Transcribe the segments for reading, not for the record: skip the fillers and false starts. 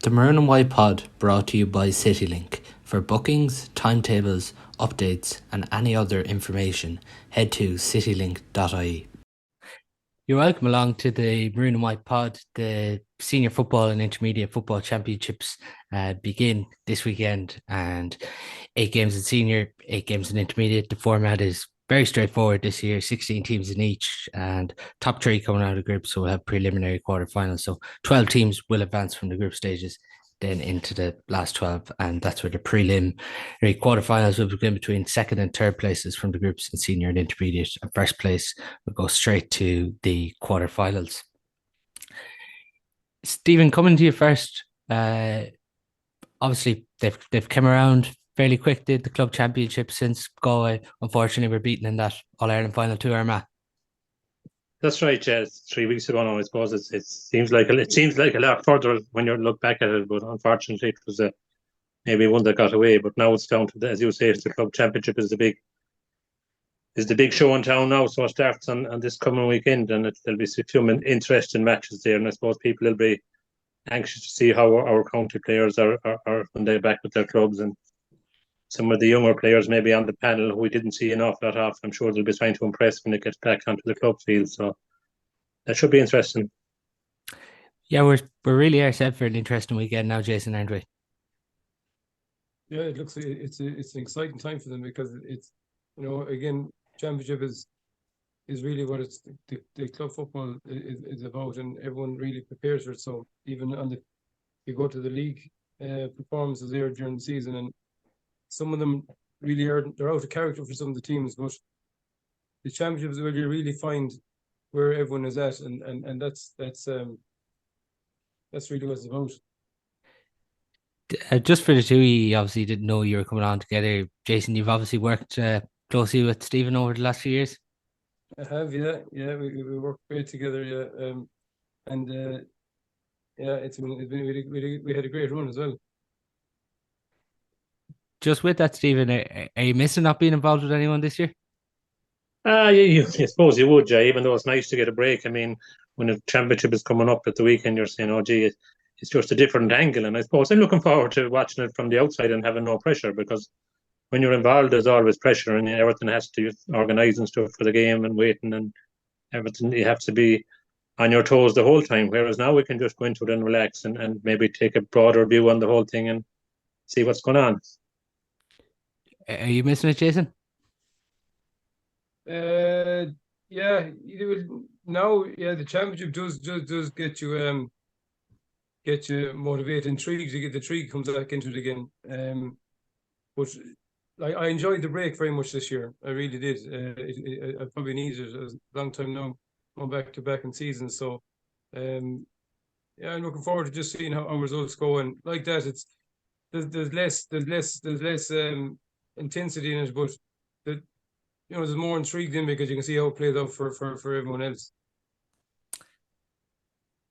The Maroon White Pod brought to you by citylink. For bookings, timetables, updates and any other information, head to citylink.ie. You're welcome along to the Maroon White Pod. The Senior Football and Intermediate Football Championships begin this weekend, and 8 games in Senior, 8 games in Intermediate. The format is very straightforward this year, 16 teams in each, and top 3 coming out of the group, so we'll have preliminary quarterfinals. So 12 teams will advance from the group stages then into the last 12, and that's where the preliminary quarterfinals will begin between second and third places from the groups in Senior and Intermediate, and first place will go straight to the quarterfinals. Stephen, coming to you first, obviously they've come around fairly quick, did the club championship since Galway unfortunately were beaten in that All-Ireland final to Armagh. That's right, yeah. 3 weeks ago now, I suppose. It seems like a lot further when you look back at it, but unfortunately it was maybe one that got away. But now it's down to as you say, the club championship is the big show in town now. So it starts on this coming weekend, and there'll be a few interesting matches there. And I suppose people will be anxious to see how our county players are when they're back with their clubs, and some of the younger players maybe on the panel who we didn't see an awful lot of. I'm sure they'll be trying to impress when it gets back onto the club field. So that should be interesting. Yeah, we're really are set for an interesting weekend now, Jason, aren't we? Yeah, it looks like it's an exciting time for them, because it's, again, championship is really what it's the club football is about, and everyone really prepares for it. So even you go to the league performances there during the season, and some of them really they're out of character for some of the teams, but the championship is where you really find where everyone is at, and that's really what it's about. Just for the two, you obviously didn't know you were coming on together. Jason, you've obviously worked closely with Stephen over the last few years. I have, yeah. We work great together, yeah. It's been we had a great run as well. Just with that, Stephen, are you missing not being involved with anyone this year? I suppose you would, Jay, even though it's nice to get a break. I mean, when the championship is coming up at the weekend, you're saying, oh, gee, it's just a different angle. And I suppose I'm looking forward to watching it from the outside and having no pressure, because when you're involved, there's always pressure, and everything has to organise and stuff for the game and waiting and everything. You have to be on your toes the whole time, whereas now we can just go into it and relax and maybe take a broader view on the whole thing and see what's going on. Are you missing it, Jason? Yeah, now, yeah, the championship does get you motivated, intrigued. You get the intrigue comes back into it again. But I enjoyed the break very much this year. I really did. I probably needed it a long time now, going back to back in seasons. So, I'm looking forward to just seeing how our results go. And like that, there's less intensity in it, but there's more intrigue in, because you can see how it plays out for everyone else.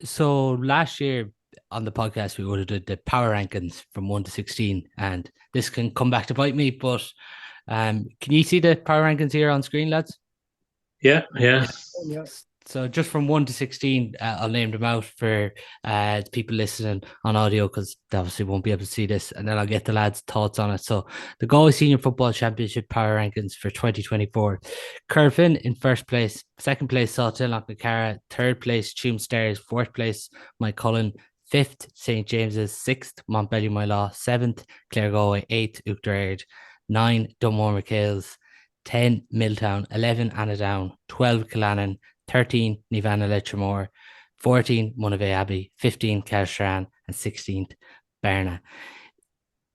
So last year on the podcast, we would have did the power rankings from 1 to 16, and this can come back to bite me, but can you see the power rankings here on screen, lads? Yeah. So just from 1 to 16, I'll name them out for people listening on audio, because they obviously won't be able to see this, and then I'll get the lads' thoughts on it. So the Galway Senior Football Championship power rankings for 2024. Corofin in first place, second place Salthill, third place Tuam Stars, fourth place Moycullen, fifth St. James's, sixth Montbellew-Mylaw, seventh Claregalway, eighth Oughterard, 9 Dunmore McHale's, 10 Milltown, 11 Annaghdown, 12 Killannin, 13 Leitir, 14 Monivea-Abbey, 15 Caherlistrane, and 16th Barna.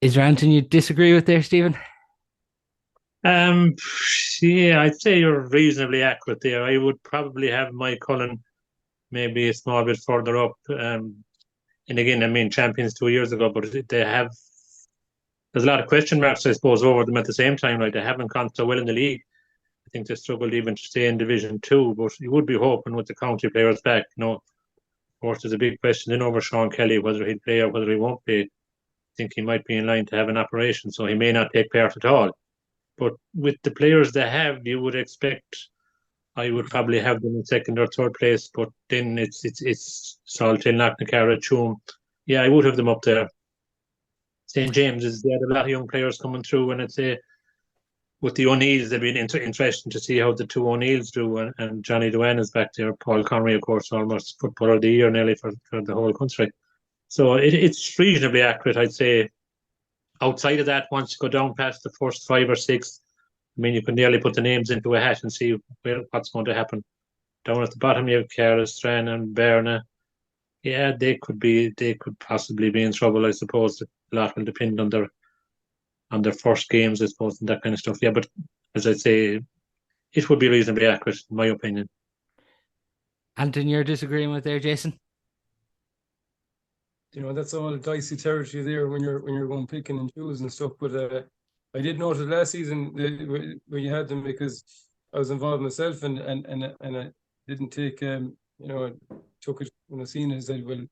Is there anything you disagree with there, Stephen? Yeah, I'd say you're reasonably accurate there. I would probably have Moycullen maybe a small bit further up. And again, I mean, champions 2 years ago, but there's a lot of question marks, I suppose, over them at the same time. Like, they haven't gone so well in the league. I think they struggled even to stay in Division 2, but you would be hoping with the county players back. Of course, there's a big question in over Sean Kelly, whether he'll play or whether he won't play. I think he might be in line to have an operation, so he may not take part at all. But with the players they have, you would expect, I would probably have them in second or third place, but then it's Salthill, Annaghdown, Tuam, Yeah, I would have them up there. St. James's, they had a lot of young players coming through, and I'd say with the O'Neills, they've been interesting to see how the two O'Neills do, and Johnny Dewan is back there. Paul Connery, of course, almost footballer of the year nearly for the whole country. So it's reasonably accurate, I'd say. Outside of that, once you go down past the first 5 or 6, I mean, you can nearly put the names into a hat and see what's going to happen. Down at the bottom, you have Caherlistrane and Barna. Yeah, they could possibly be in trouble. I suppose a lot will depend on their first games, I suppose, and that kind of stuff. Yeah, but as I say, it would be reasonably accurate, in my opinion. Anton, you're disagreeing with there, Jason? That's all dicey territory there when you're going picking and choosing and stuff. But I did notice last season where you had them, because I was involved myself, and I didn't take I took it when I seen it and said, well,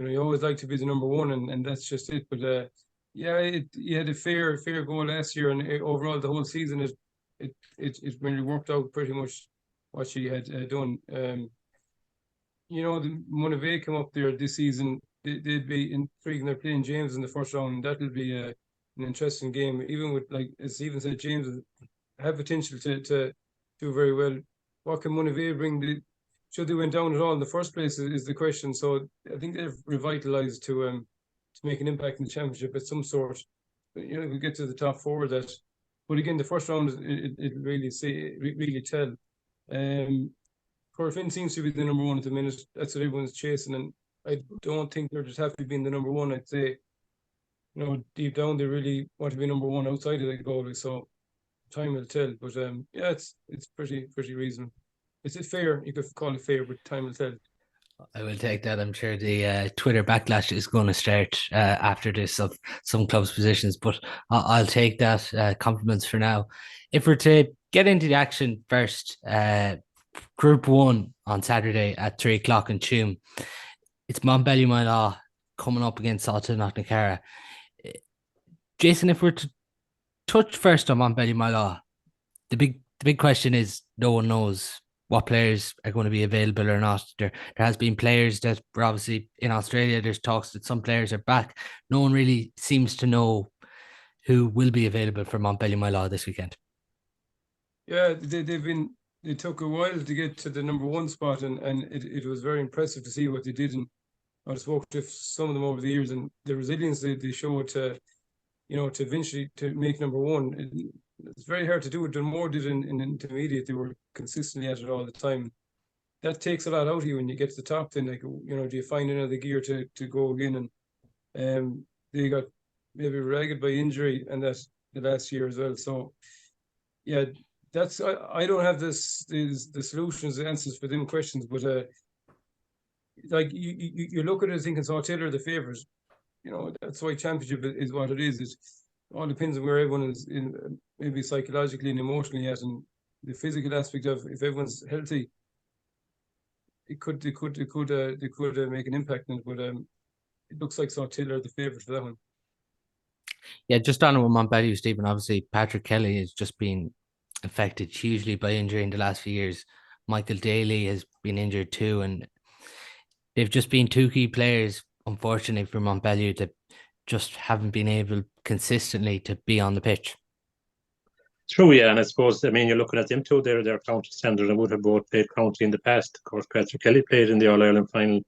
you always like to be the number one, and that's just it. But you had a fair goal last year, and overall the whole season it really worked out pretty much what she had done. The Monivea came up there this season. They'd be intriguing. They're playing James in the first round, and that'll be an interesting game. Even with, like as Stephen said, James have potential to do very well. What can Monivea bring? Should they went down at all in the first place is the question. So I think they've revitalised to make an impact in the championship at some sort. We get to the top 4 of that. But again, the first round it really tell. Corofin seems to be the number 1 at the minute. That's what everyone's chasing, and I don't think they're just happy being the number 1. I'd say, deep down they really want to be number 1 outside of the goalie. So time will tell. But it's pretty reasonable. Is it fair? You could call it fair, but time will tell. I will take that. I'm sure the Twitter backlash is going to start after this of some clubs' positions, but I'll take that. Compliments for now. If we're to get into the action first, Group 1 on Saturday at 3 o'clock in Tuam. It's Monivea-Abbey coming up against Salthill Knocknacarra. Jason, if we're to touch first on Monivea-Abbey, the big question is no one knows what players are going to be available or not. There has been players that were obviously in Australia. There's talks that some players are back. No one really seems to know who will be available for Monivea-Abbey this weekend. Yeah, they took a while to get to the number 1 spot, and it was very impressive to see what they did. And I've spoken to some of them over the years, and the resilience they showed to eventually to make number 1. It's very hard to do it. Dunmore did in intermediate. They were consistently at it all the time. That takes a lot out of you when you get to the top. Then, do you find another gear to go again? And they got maybe ragged by injury, and that the last year as well. So yeah, that's I don't have the solutions, the answers for them questions, but like you look at it thinking Salthill are the favourites. That's why championship is what it is. It all depends on where everyone is in, maybe psychologically and emotionally at, and the physical aspect of if everyone's healthy, it could make an impact in it. But it looks like Salthill are the favourite for that one. Yeah, just on with Monivea, Stephen. Obviously, Patrick Kelly has just been affected hugely by injury in the last few years. Michael Daly has been injured too, and they've just been 2 key players, unfortunately, for Monivea that just haven't been able consistently to be on the pitch. True, yeah, and I suppose, you're looking at them two, they're county standard and would have both played county in the past. Of course, Patrick Kelly played in the All-Ireland final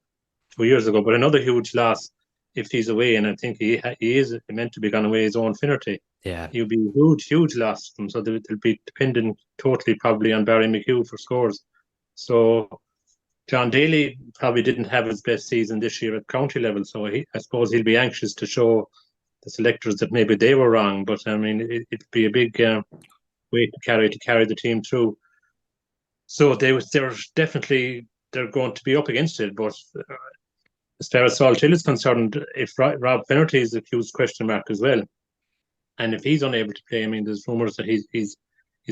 2 years ago, but another huge loss if he's away, and I think he is meant to be gone away his own Finnerty. Yeah. He'll be a huge loss from, so they'll be dependent totally probably on Barry McHugh for scores. So John Daly probably didn't have his best season this year at county level, so I suppose he'll be anxious to show the selectors that maybe they were wrong. But it'd be a big weight to carry the team through. So they're definitely going to be up against it. But as far as Salthill is concerned, if Rob Finnerty is a huge question mark as well, and if he's unable to play, there's rumours that he's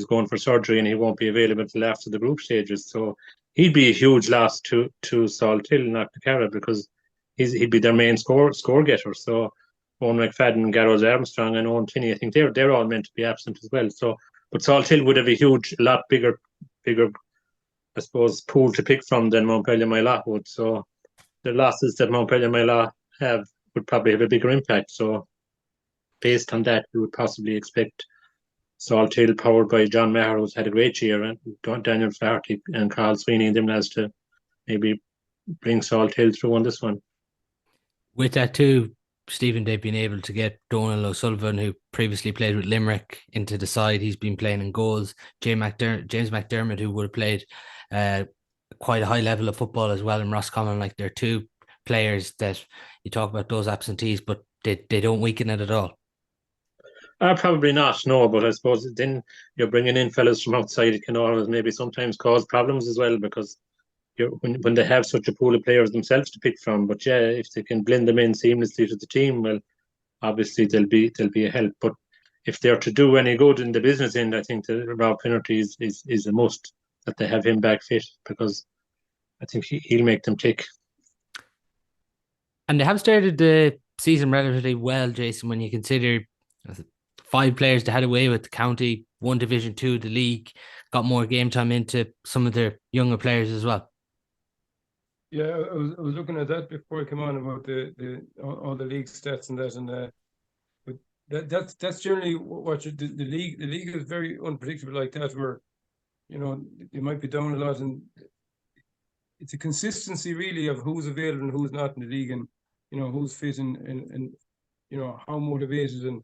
going for surgery and he won't be available until after the group stages. So he'd be a huge loss to Salthill and Knocknacarra, because he'd be their main score getter. So Owen McFadden, Garrett Armstrong, and Owen Tinney, I think they're all meant to be absent as well. So, but Salthill would have a lot bigger, I suppose, pool to pick from than Monivea-Abbey would. So the losses that Monivea-Abbey would probably have a bigger impact. So based on that, we would possibly expect Salthill, powered by John Maher, who's had a great year, and Daniel Flaherty and Carl Sweeney and them lads to maybe bring Salthill through on this one. With that too, Stephen, they've been able to get Donal O'Sullivan, who previously played with Limerick, into the side. He's been playing in goals. James McDermott, who would have played quite a high level of football as well in Roscommon. Like, they're two players that you talk about those absentees, but they don't weaken it at all. Probably not, no, but I suppose then you're bringing in fellas from outside. It can always maybe sometimes cause problems as well, because when they have such a pool of players themselves to pick from. But yeah, if they can blend them in seamlessly to the team, well, obviously they'll be a help. But if they're to do any good in the business end, I think that Rob Finnerty is a must, that they have him back fit, because I think he'll make them tick. And they have started the season relatively well, Jason, when you consider 5 players they had away with the county, 1 Division 2, the league, got more game time into some of their younger players as well. Yeah, I was looking at that before I came on about the all the league stats and that, and but that's generally what the league is very unpredictable like that, where they might be down a lot, and it's a consistency really of who's available and who's not in the league, and who's fit and how motivated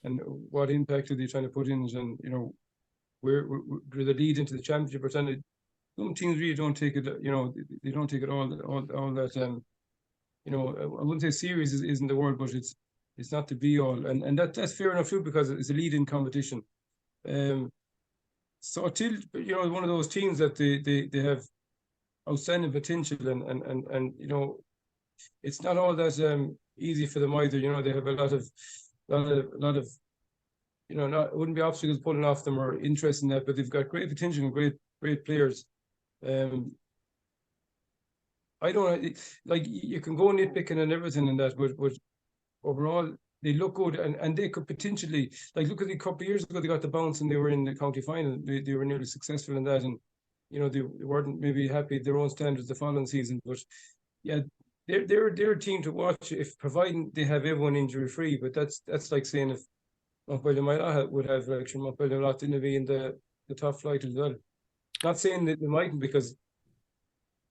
and what impact are they trying to put in, and where do they lead into the championship or something. Some teams really don't take it, they don't take it all that, I wouldn't say serious isn't the word, but it's not the be all, and that's fair enough too, because it's a lead-in competition. So till one of those teams that they have outstanding potential, and it's not all that easy for them either. They have a lot of it wouldn't be obstacles pulling off them or interest in that, but they've got great potential and great players. I don't like, you can go nitpicking and everything and that, but overall they look good, and they could potentially, like, look at the couple of years ago, they got the bounce and they were in the county final. They were nearly successful in that, and they weren't maybe happy at their own standards the following season, but yeah, they're a team to watch, if providing they have everyone injury free. But that's like saying if Moycullen would have, like, Moycullen not to be in the top flight as well. Not saying that they mightn't, because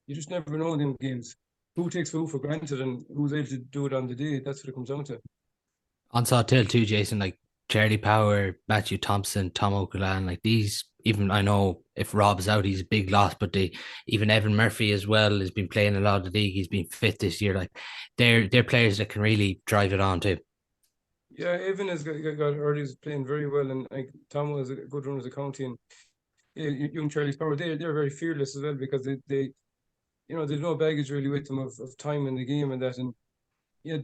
you just never know in them games who takes who for granted and who's able to do it on the day. That's what it comes down to. On Salthill too, Jason, like Charlie Power, Matthew Thompson, Tom O'Callaghan, like these, even, I know if Rob's out, he's a big loss, but even Evan Murphy as well has been playing a lot of the league. He's been fit this year. Like, they're players that can really drive it on too. Yeah, Evan has got early, he's playing very well, and like Tom was a good runner of the county, and young Charlie Power, they're very fearless as well, because they there's no baggage really with them of time in the game and that, and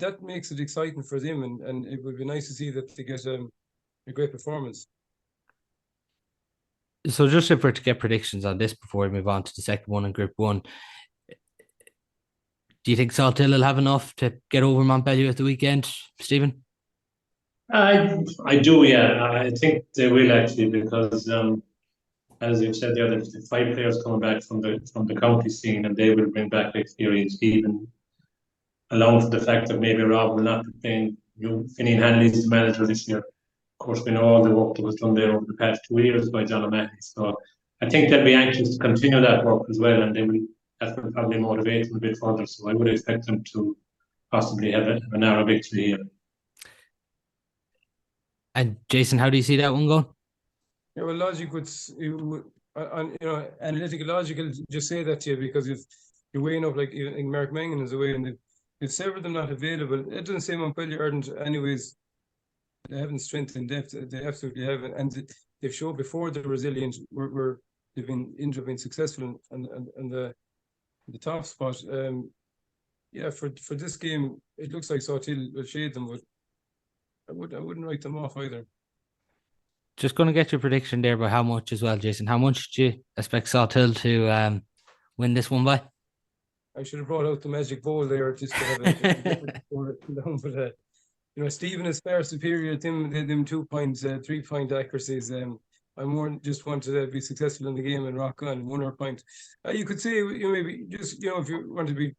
that makes it exciting for them, and it would be nice to see that they get a great performance. So just if we're to get predictions on this before we move on to the second one in Group 1, do you think Salthill will have enough to get over Montpellier at the weekend, Stephen? I do, yeah. I think they will, actually, because as you've said, there are 5 players coming back from the county scene, and they will bring back experience, even along with the fact that maybe Rob will not be playing. Finian Hanley's the manager this year. Of course, we know all the work that was done there over the past 2 years by John O'Mahony. So I think they'll be anxious to continue that work as well, and that will probably motivate them a bit further. So I would expect them to possibly have a narrow victory here. And Jason, how do you see that one going? Yeah, well, logic would, analytical logic will just say that to you, because if you're weighing up, like Mark Mangan is away, and if several of them not available, it doesn't say Montpellier aren't anyways. They haven't strength and depth. They absolutely have, and they've shown before they're resilient. Where they've been successful and the top spot. For this game, it looks like Salthill will shade them, but I wouldn't write them off either. Just going to get your prediction there by how much as well, Jason. How much do you expect Salthill to win this one by? I should have brought out the magic bowl there just to have it. But Stephen is far superior to them 2 points, 3-point accuracies. I more just want to be successful in the game and rock on 1 or point. You could say maybe just if you want to be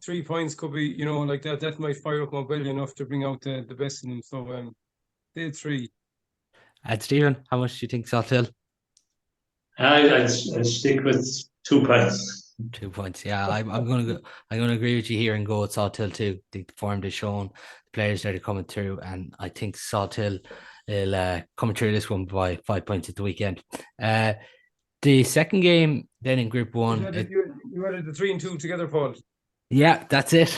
3 points could be, like that might fire up Moycullen enough to bring out the best in them. So they had 3. And Stephen, how much do you think Salthill? I'd stick with 2 points. 2 points, yeah. I'm gonna agree with you here and go with Salthill too. I think the form they've shown, the players that are coming through, and I think Salthill will come through this one by 5 points at the weekend. The second game then in Group 1. You added the 3 and 2 together, Paul. Yeah, that's it.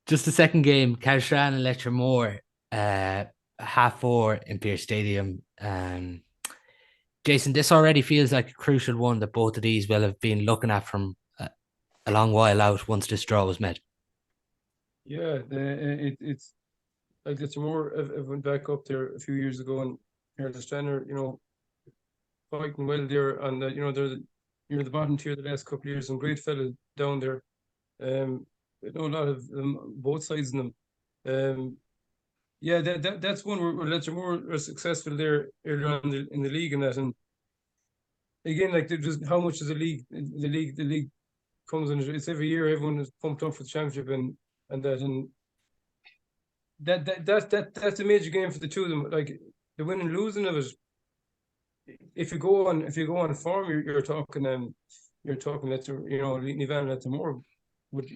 Just the second game, Caherlistrane and Leitir, 4:30 in Pierce Stadium. Jason, this already feels like a crucial one that both of these will have been looking at from a long while out once this draw was made. Yeah, it's like Leitir went back up there a few years ago, and Caherlistrane, fighting well there, and they're near the bottom tier the last couple of years, and great fellas down there. I know a lot of both sides of them. Yeah, that's one where Leitir are successful there earlier on in the league, and that. And again, like just how much is the league? The league comes in. It's every year. Everyone is pumped up for the championship and that, and that's a major game for the two of them. Like the win and losing of it. If you go on form, you're talking Leitir, Nivan and Leitir. Would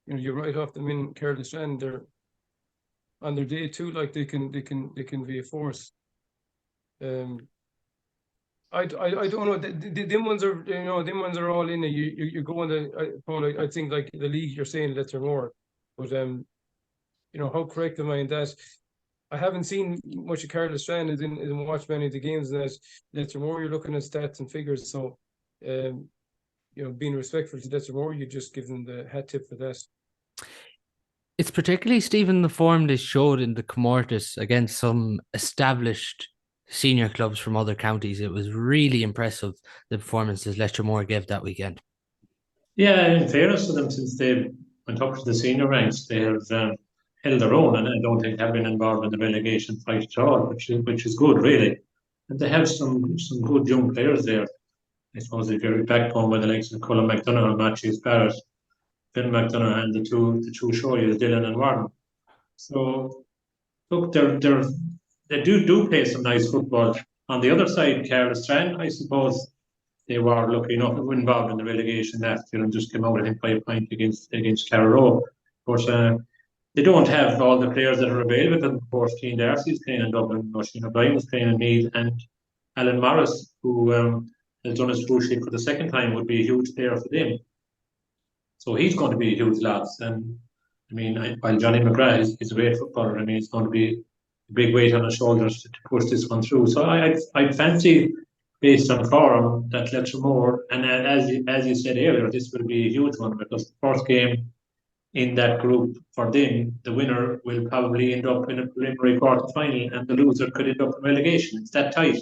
you're right off them in Caherlistrane. They're on their day too, like they can be a force. I don't know. Them ones are them ones are all in it. You go on Paul. I think like the league you're saying Leitir, but how correct am I in that? I haven't seen much of Caherlistrane. I didn't watch many of the games. That Leitir, you're looking at stats and figures. So, being respectful to Leitir, you just give them the hat tip for that. It's particularly, Stephen, the form they showed in the Comortas against some established senior clubs from other counties. It was really impressive, the performances Leitir gave that weekend. Yeah, in fairness to them, since they went up to the senior ranks, they have held their own, and I don't think have been involved in the relegation fight at all, which is good, really. And they have some good young players there. I suppose if you're backbone by the likes of Colin McDonough and Matthews Barrett, Phil McDonough, and the two showyers, Dylan and Warren. So look, they do play some nice football. On the other side, Caherlistrane, I suppose they were lucky enough to be involved in the relegation last year and just came out, I think, by a point against Carrow. But they don't have all the players that are available. And of course, Keane Darcy is playing in Dublin, Oisin O'Brien is playing in Meath, and Alan Morris, who has done his cruciate for the second time, would be a huge player for them. So he's going to be a huge loss. And I mean, while Johnny McGrath is a great footballer, I mean, it's going to be a big weight on his shoulders to push this one through. So I'd fancy, based on form, that Leitir, and as you said earlier, this will be a huge one, because the first game in that group for them, the winner will probably end up in a preliminary quarter final, and the loser could end up in relegation. It's that tight.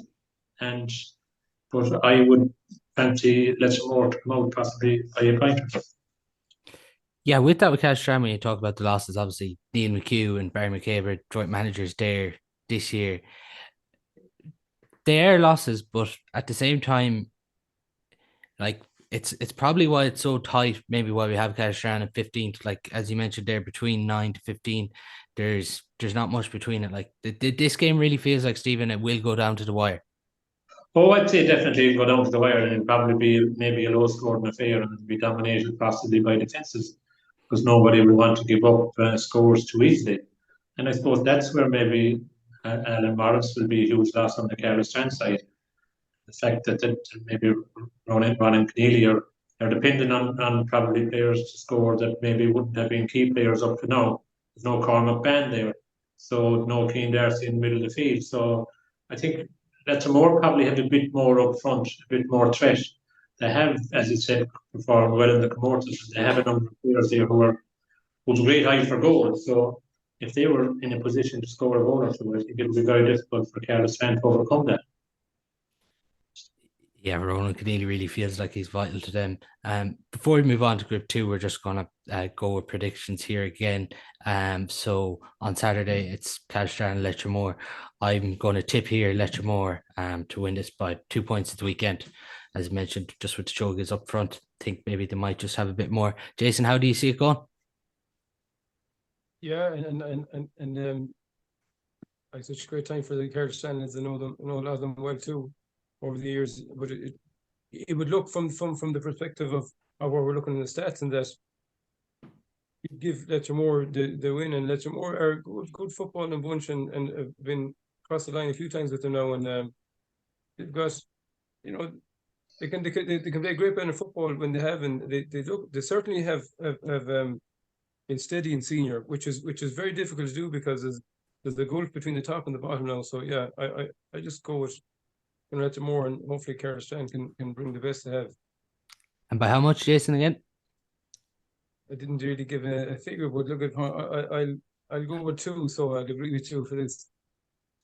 But I would fancy Leitir to come out possibly by a point. Yeah, with that, with Caherlistrane, when you talk about the losses, obviously Neil McHugh and Barry McCabe are joint managers there this year. They are losses, but at the same time, like it's probably why it's so tight. Maybe why we have Caherlistrane at 15th. Like as you mentioned there, between 9 to 15, there's not much between it. Like this game really feels like, Stephen, it will go down to the wire. Oh, I'd say definitely go down to the wire, and it'll probably be maybe a low-scoring affair, and it'll be dominated possibly by defences, because nobody will want to give up scores too easily. And I suppose that's where maybe Alan Morris will be a huge loss on the Caherlistrane side. The fact that maybe Ron and Keneally are dependent on probably players to score that maybe wouldn't have been key players up to now. There's no Cormac Band there, so no Keane Darcy in the middle of the field. So I think Leitir probably have a bit more up front, a bit more threat. They have, as you said, performed well in the Comortas. They have a number of players there who's great eye for goal. So if they were in a position to score a goal or two, I think it would be very difficult for Caherlistrane to overcome that. Yeah, Ronan Keneally really feels like he's vital to them. Before we move on to Group 2, we're just going to go with predictions here again. So on Saturday, it's Caherlistrane and Leitir. I'm going to tip here Leitir to win this by 2 points at the weekend. as mentioned, just with the showgives up front, I think maybe they might just have a bit more. Jason, how do you see it going? Yeah, and like such a great time for the Caherlistrane, as I know a lot of them well too over the years. But it would look from the perspective of where we're looking in the stats, and that you give Moir the win, and Moir are good football and bunch, and have been across the line a few times with them now, and they've got, you know, they can play great bit of football when they have, and they certainly have been steady in senior, which is very difficult to do because there's a gulf between the top and the bottom now. So yeah, I just go with Moir, and hopefully Caherlistrane can bring the best they have. And by how much, Jason, again? I didn't really give a figure, but look at I'll go with 2, so I'll agree with you for this.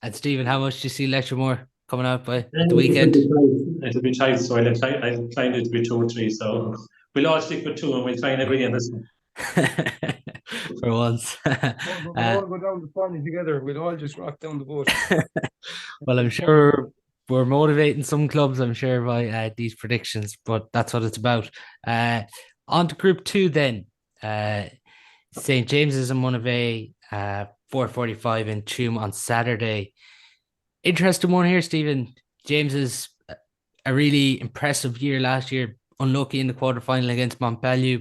And Stephen, how much do you see Leitir coming out by at the weekend? It'll be tight, so I'll incline it to be 2 or 3. So we'll all stick with 2, and we'll try and agree on this one. For once. We'll all go down the pond together. We'll all just rock down the boat. Well, I'm sure we're motivating some clubs, I'm sure, by these predictions, but that's what it's about. On to Group 2 then. St. James's and Monivea, 4:45 in Tuam on Saturday. Interesting one here, Stephen. James is a really impressive year last year, unlucky in the quarterfinal against Montpellier.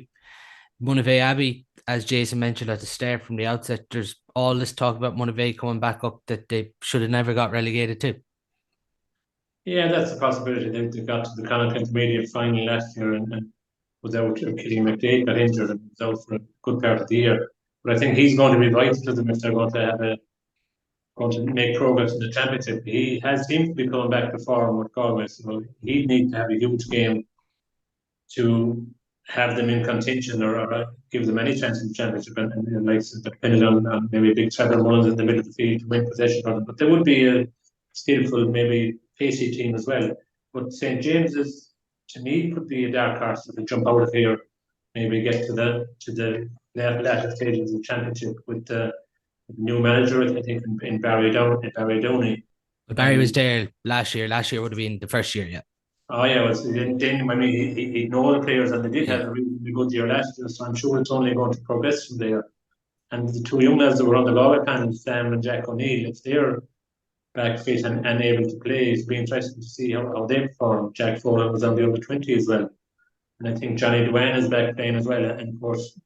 Monivea-Abbey, as Jason mentioned at the start from the outset, there's all this talk about Monivea coming back up that they should have never got relegated to. Yeah, that's a possibility. They got to the Connacht Intermediate final last year and was out. Kitty McDade got injured and was out for a good part of the year. But I think he's going to be vital to them if they're going to make progress in the championship. He seemed to be coming back to form with Galway, so he'd need to have a huge game to have them in contention or give them any chance in the championship, and like depending on maybe a big Trevor Mullins in the middle of the field to win possession for them. But there would be a skillful, maybe pacey team as well. But St. James's, to me, could be a dark horse to jump out of here, maybe get to the latter stages of the championship with the new manager, I think, in Barry Downey. But Barry was there last year. Last year would have been the first year, yeah. Oh yeah, well, then I mean, he know the players, and they did have a really good year last year, so I'm sure it's only going to progress from there. And the 2 young lads that were on the Galway panel, Sam and Jack O'Neill, if they're back fit and able to play, it'll be interesting to see how they perform. Jack Foley was on the under 20 as well, and I think Johnny Dewan is back playing as well, and of course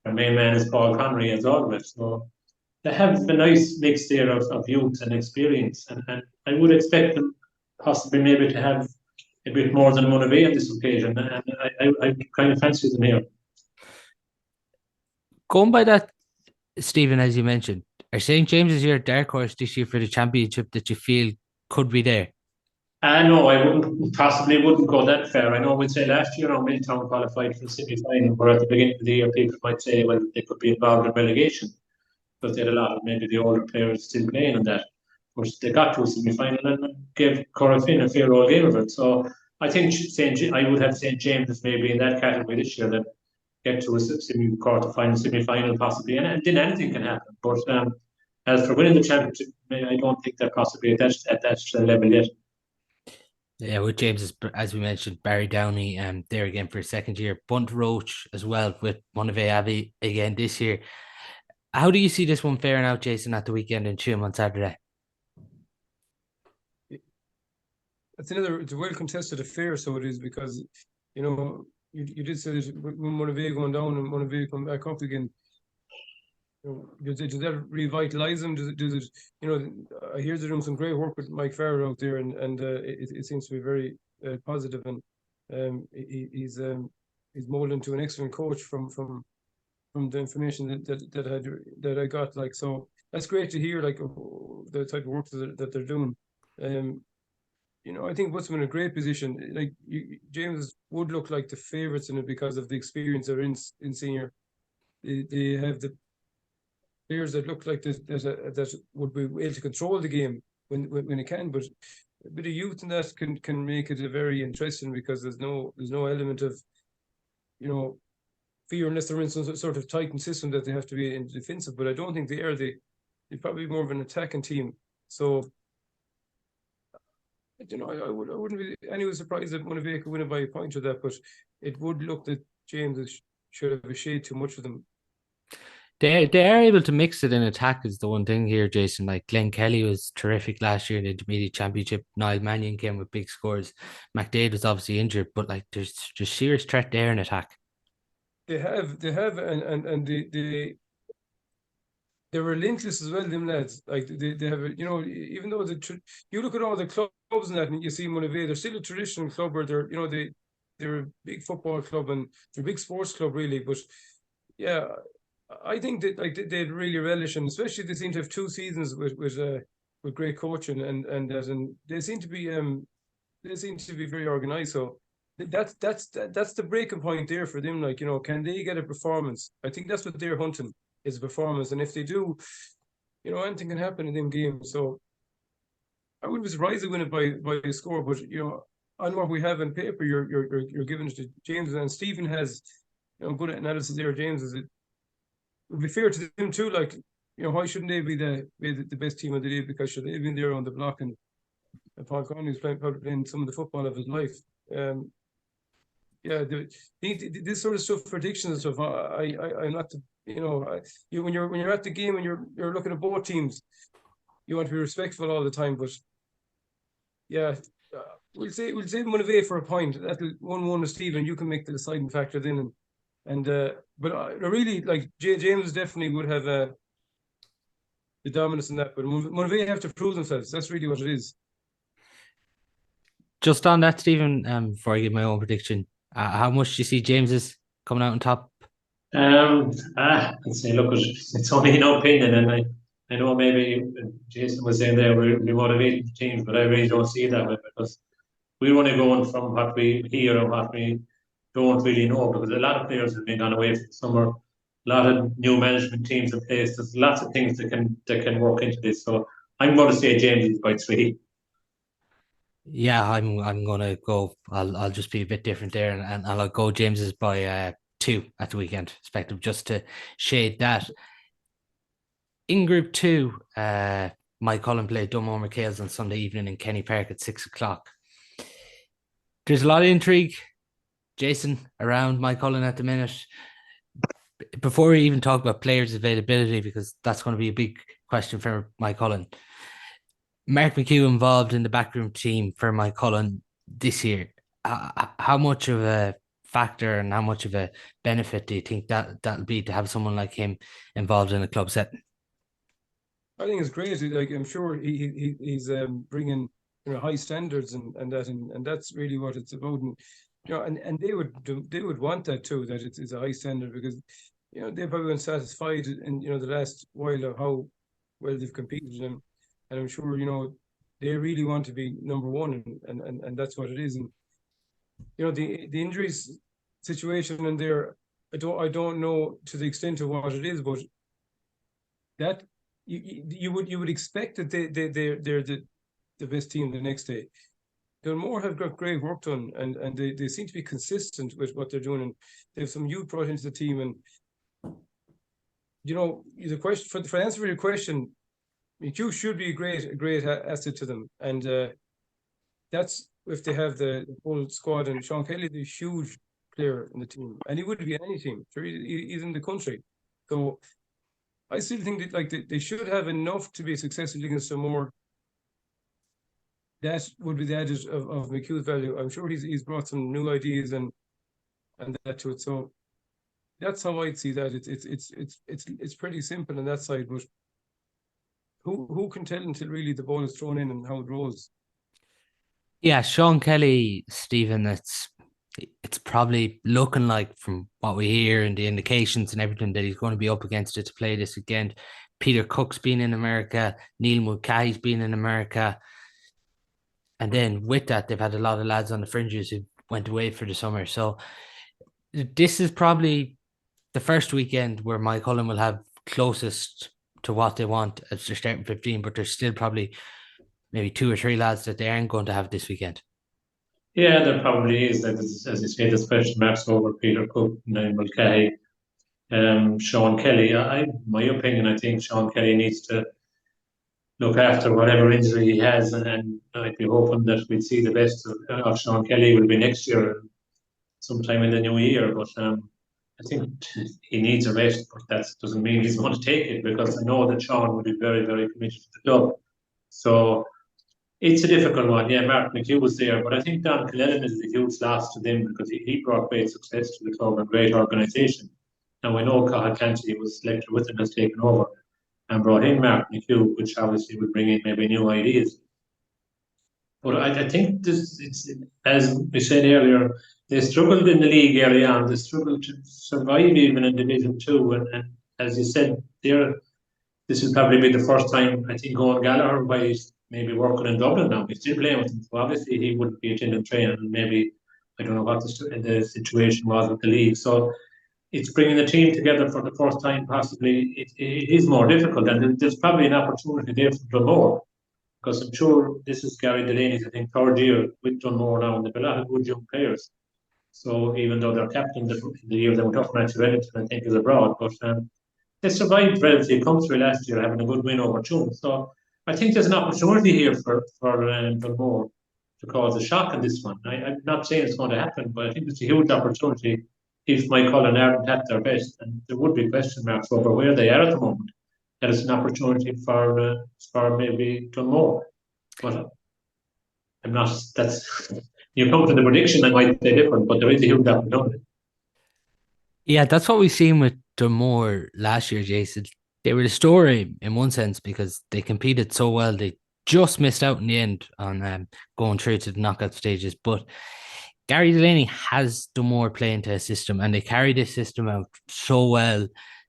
our main man is Paul Connery as always. So they have a nice mix there of youth and experience, and I would expect them possibly maybe to have a bit more than Monivea on this occasion, and I kind of fancy them here. Going by that, Stephen, as you mentioned, are St. James's your dark horse this year for the championship that you feel could be there? No, I wouldn't go that far. I know we'd say last year, Milltown qualified for the semi-final, where at the beginning of the year people might say, well, they could be involved in relegation, because they had a lot of maybe the older players still playing in that. Of course, they got to a semi-final and gave Corofin a fair old game of it. So I think I would have St. James's maybe in that category this year, that get to a quarter-final, semi-final possibly, and then anything can happen. But as for winning the championship, I don't think they're possibly at that level yet. Yeah, with James, as we mentioned, Barry Downey there again for a second year. Bunt Roach as well with Monivea-Abbey again this year. How do you see this one faring out, Jason, at the weekend in Tuam on Saturday? It's a well contested affair, so it is, because you did say that when Monivea going down and Monivea come back up again, does that revitalise them? Does it, I hear they're doing some great work with Mike Farrer out there, and it seems to be very positive, and he's molded into an excellent coach from the information that I got. Like, so that's great to hear, like the type of work that they're doing. I think puts them in a great position. Like James would look like the favourites in it because of the experience they're in senior. They have the players that look like that would be able to control the game when it can. But a bit of youth in that can make it a very interesting, because there's no element of fear, unless they're in some sort of tightened system that they have to be in defensive. But I don't think they are. They're probably more of an attacking team. So I wouldn't be anyway surprised if Monivea could win it by a point or that, but it would look that James should have a shade too much of them. They are able to mix it in attack is the one thing here, Jason. Like Glenn Kelly was terrific last year in the Intermediate Championship. Niall Mannion came with big scores. McDade was obviously injured, but like there's just serious threat there in attack. They have, and they're relentless as well, them lads. Like they have, even though you look at all the clubs and that, and you see Monivea, they're still a traditional club where they're a big football club and they're a big sports club really. But yeah, I think that like they'd really relish, and especially they seem to have 2 seasons with great coaching and they seem to be very organised. So that's the breaking point there for them. Like, can they get a performance? I think that's what they're hunting, is a performance, and if they do, anything can happen in them games. So I wouldn't be surprised to win it by a score, but on what we have in paper, you're giving it to James, and Stephen has good analysis there. James, it would be fair to them too. Like, why shouldn't they be the best team of the day? Because they've been there on the block, and Paul Shaughnessy probably playing some of the football of his life. This sort of stuff, predictions and stuff. I'm not, when you're at the game and you're looking at both teams, you want to be respectful all the time. But yeah, we'll say Monivea for a point. That'll 1-1 to Stephen. You can make the deciding factor then, but I really like James definitely would have the dominance in that. But Monivea have to prove themselves. That's really what it is. Just on that, Stephen, before I give my own prediction, how much do you see James's coming out on top? I'd say, look, it's only an opinion, and I know maybe Jason was saying there we're motivating teams, but I really don't see it that way, because we're only going from what we hear and what we don't really know, because a lot of players have been gone away from summer, a lot of new management teams in place. There's lots of things that can work into this. So I'm going to say James is by 3. Yeah, I'm gonna go. I'll just be a bit different there, and I'll go James's by 2 at the weekend, expected just to shade that. In Group 2, Moycullen played Dunmore McHale's on Sunday evening in Kenny Park at 6:00. There's a lot of intrigue, Jason, around Moycullen at the minute. Before we even talk about players' availability, because that's going to be a big question for Moycullen, Mark McHugh involved in the backroom team for Moycullen this year. How much of a factor and how much of a benefit do you think that'll be to have someone like him involved in a club setting? I think it's great. Like, I'm sure he's bringing high standards and that's really what it's about. And and they would want that too, that it's a high standard, because they've probably been satisfied in the last while of how well they've competed, and I'm sure they really want to be number one, and that's what it is. And the injuries situation in there, I don't know to the extent of what it is, but that you would expect that they're the best team the next day. Dunmore have got great work done, and they seem to be consistent with what they're doing, and they have some youth brought into the team. And the question for the answer for your question, you should be a great asset to them, and that's if they have the full squad. And Sean Kelly is a huge player in the team, and he would be in any team. He's in the country, so I still think that they should have enough to be successful against Dunmore. That would be the edge of McHugh's value. I'm sure he's brought some new ideas and that to it. So that's how I'd see that. It's pretty simple on that side, but who can tell until really the ball is thrown in and how it rolls? Yeah, Sean Kelly, Stephen, it's probably looking like, from what we hear and the indications and everything, that he's going to be up against it to play this weekend. Peter Cook's been in America, Neil Mulcahy's been in America. And then with that, they've had a lot of lads on the fringes who went away for the summer. So this is probably the first weekend where Moycullen will have closest to what they want as their starting 15, but there's still probably maybe 2 or 3 lads that they aren't going to have this weekend. Yeah, there probably is. As you say, there's question marks over Peter Cook, Niall Mulcahy, Sean Kelly. My opinion, I think Sean Kelly needs to look after whatever injury he has, and I'd be hoping that we'd see the best of Sean Kelly will be next year, sometime in the new year. But I think he needs a rest, but that doesn't mean he's going to take it, because I know that Sean would be very, very committed to the club. So it's a difficult one. Yeah, Mark McHugh was there, but I think Don Killannin is a huge loss to them, because he brought great success to the club and great organisation. And we know Cathal Clancy was selected with him, has taken over and brought in Mark McHugh, which obviously would bring in maybe new ideas. But I think this, it's, as we said earlier, they struggled in the league early on. They struggled to survive even in Division 2. And as you said, this will probably be the first time, I think, Owen Gallagher, by maybe working in Dublin now. He's still playing with them. So obviously he wouldn't be attending training. And maybe, I don't know what the situation was with the league. So it's bringing the team together for the first time, possibly. It is more difficult. And there's probably an opportunity there for Dunmore, because I'm sure this is Gary Delaney's, I think, third year with Dunmore now, and they've a lot of good young players. So even though their captain the year they went up Matthew Reddington, I think, is abroad, but they survived relatively comfortably last year, having a good win over Tuam. So I think there's an opportunity here for Dunmore to cause a shock in this one. I'm not saying it's going to happen, but I think it's a huge opportunity if Moycullen aren't at their best, and there would be question marks over where they are at the moment. That is an opportunity for maybe Dunmore. But I'm not. That's you come to the prediction. I might say different, but there is a huge opportunity. Yeah, that's what we've seen with Dunmore last year, Jason. They were the story in one sense because they competed so well. They just missed out in the end on going through to the knockout stages. But Gary Delaney has Dunmore playing to a system, and they carry this system out so well.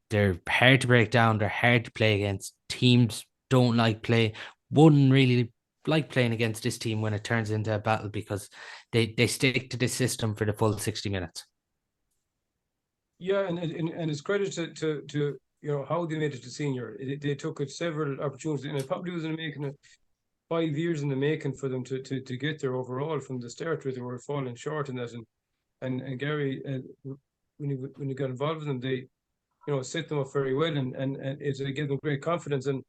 They're hard to break down. They're hard to play against. Teams don't like play. Wouldn't really like playing against this team when it turns into a battle, because they stick to this system for the full 60 minutes. Yeah, and it's credit to how they made it to senior. They took it several opportunities, and it probably was in making it 5 years in the making for them to get there overall from the start, where they were falling short in that. And Gary, when he got involved with them, they set them up very well, and it gave them great confidence, and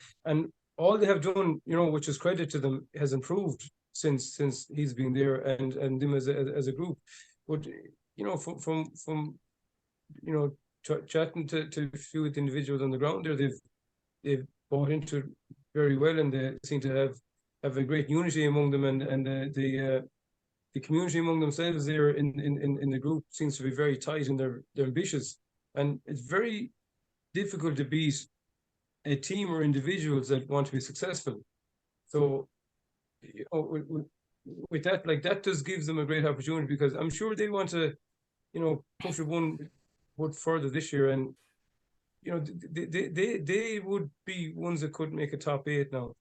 all they have done, which is credit to them, has improved since he's been there, and them as a group. But from chatting to a few of the individuals on the ground there, they've bought into it very well, and they seem to have a great unity among them, and the community among themselves there in the group seems to be very tight, and they're ambitious, and it's very difficult to beat a team or individuals that want to be successful. So with that, like, that just gives them a great opportunity, because I'm sure they want to push it one foot further this year, and they would be ones that could make a top 8 now.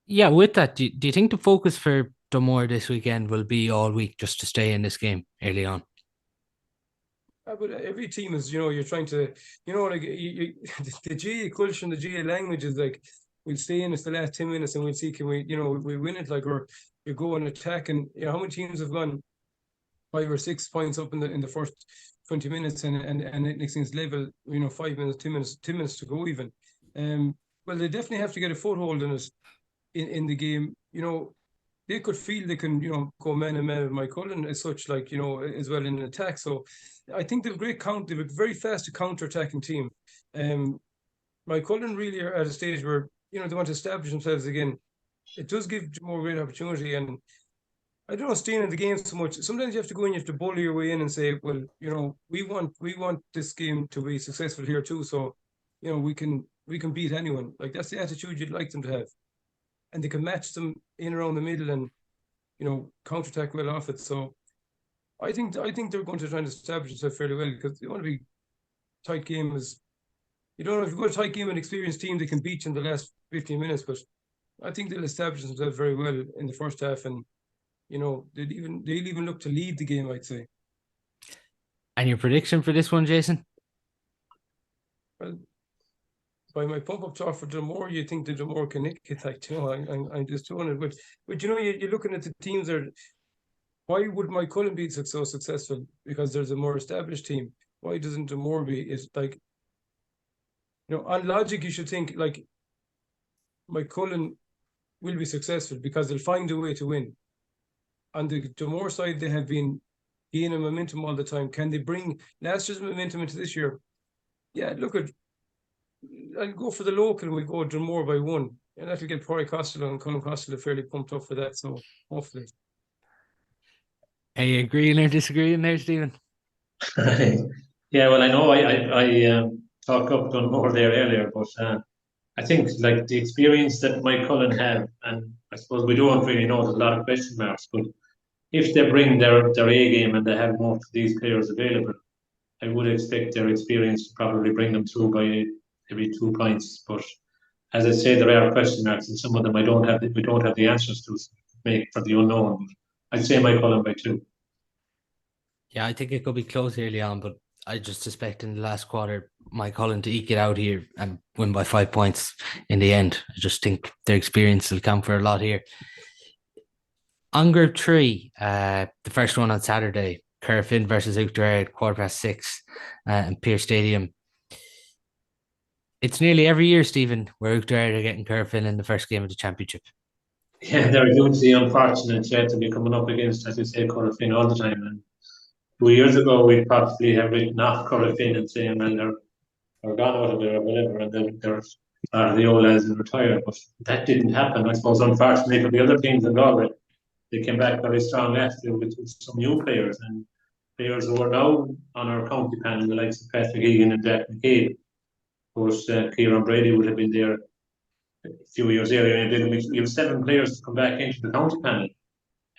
Yeah, with that, do you think the focus for Dunmore this weekend will be all week just to stay in this game early on? But every team is, you're trying to, like the GA culture and the GA language is like, we'll stay in, it's the last 10 minutes and we'll see, can we, we win it, like, or you go and attack, and how many teams have gone 5 or 6 points up in the first 20 minutes, and next thing's level, 5 minutes, 10 minutes to go even. Well, they definitely have to get a foothold in it in the game. They could feel they can, go man and man with Moycullen as such, like, as well in an attack. So I think they've a very fast counter-attacking team. Moycullen really are at a stage where, they want to establish themselves again. It does give more great opportunity, and I don't know, staying in the game so much. Sometimes you have to go in, you have to bully your way in and say, well, we want this game to be successful here too. So, we can beat anyone. Like, that's the attitude you'd like them to have. And they can match them in around the middle and, counterattack well off it. So I think they're going to try and establish themselves fairly well, because they want to be tight game. If you've got a tight game, an experienced team, they can beat you in the last 15 minutes. But I think they'll establish themselves very well in the first half, and they'll even look to lead the game, I'd say. And your prediction for this one, Jason? Well, by my pump up talk for Dunmore, you think that Dunmore can nick it, like, I'm just doing it. But you're looking at the teams there. Why would Moycullen be so successful? Because there's a more established team. Why doesn't Dunmore be? It's like, on logic, you should think, like, Moycullen will be successful because they'll find a way to win. On the Dunmore side, they have been gaining momentum all the time. Can they bring last year's momentum into this year? Yeah, look at. I'll go for the local. We'll go Dunmore by 1, and that'll get Porry Costello and Colin Costello fairly pumped up for that. So hopefully. Are you agreeing or disagreeing there, Stephen? Yeah, well, I know I talked up Dunmore there earlier, but I think like the experience that Moycullen have, and I suppose we don't really know, there's a lot of question marks, but if they bring their A game and they have most of these players available, I would expect their experience to probably bring them through by maybe 2 points. But as I say, there are question marks, and some of them we don't have the answers to make for the unknown. But I'd say Moycullen by 2. Yeah, I think it could be close early on, but I just suspect in the last quarter, Moycullen to eke it out here and win by 5 points in the end. I just think their experience will count for a lot here. On Group 3, the first one on Saturday, Corofin versus Oughterard, 6:15 in Pearse Stadium. It's nearly every year, Stephen, where Oughterard are getting Corofin in the first game of the championship. Yeah, they're hugely unfortunate to be coming up against, as you say, Corofin all the time. And 2 years ago, we'd probably have written off Corofin and saying, well, they're gone out of there or whatever, and then they're the old lads and retired. But that didn't happen. I suppose, unfortunately for the other teams in Galway, they came back very strong last year with some new players and players who are now on our county panel, the likes of Patrick Egan and Jack McCabe. Of course, Kieran Brady would have been there a few years earlier. And we have 7 players to come back into the county panel,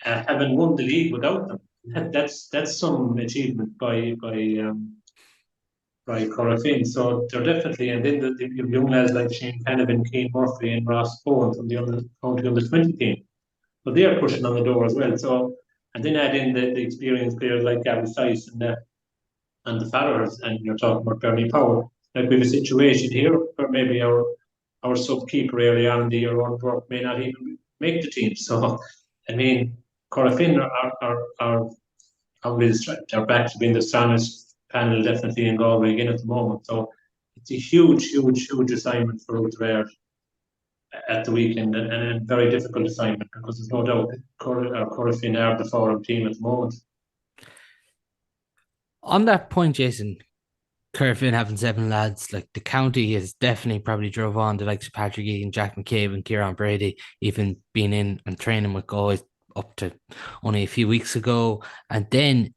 having won the league without them. That's some achievement by Corofin. So they're definitely, and then the young lads like Shane Canavan, Keane Murphy, and Ross Bowen from the county under 20 team. But they are pushing on the door as well. So, and then add in the experienced players like Gary Sice and the Farrers, and you're talking about Bernie Power. Like we have a situation here where maybe our sub keeper early on in the year on work may not even make the team. So, I mean, Corofin are probably they're back to being the strongest panel definitely in Galway again at the moment. So it's a huge assignment for Oughterard at the weekend, and a very difficult assignment because there's no doubt Corofin are the forum team at the moment. On that point, Jason, Corofin having 7 lads, like the county has definitely probably drove on the likes of Patrick Egan, Jack McCabe, and Kieran Brady, even being in and training with guys up to only a few weeks ago. And then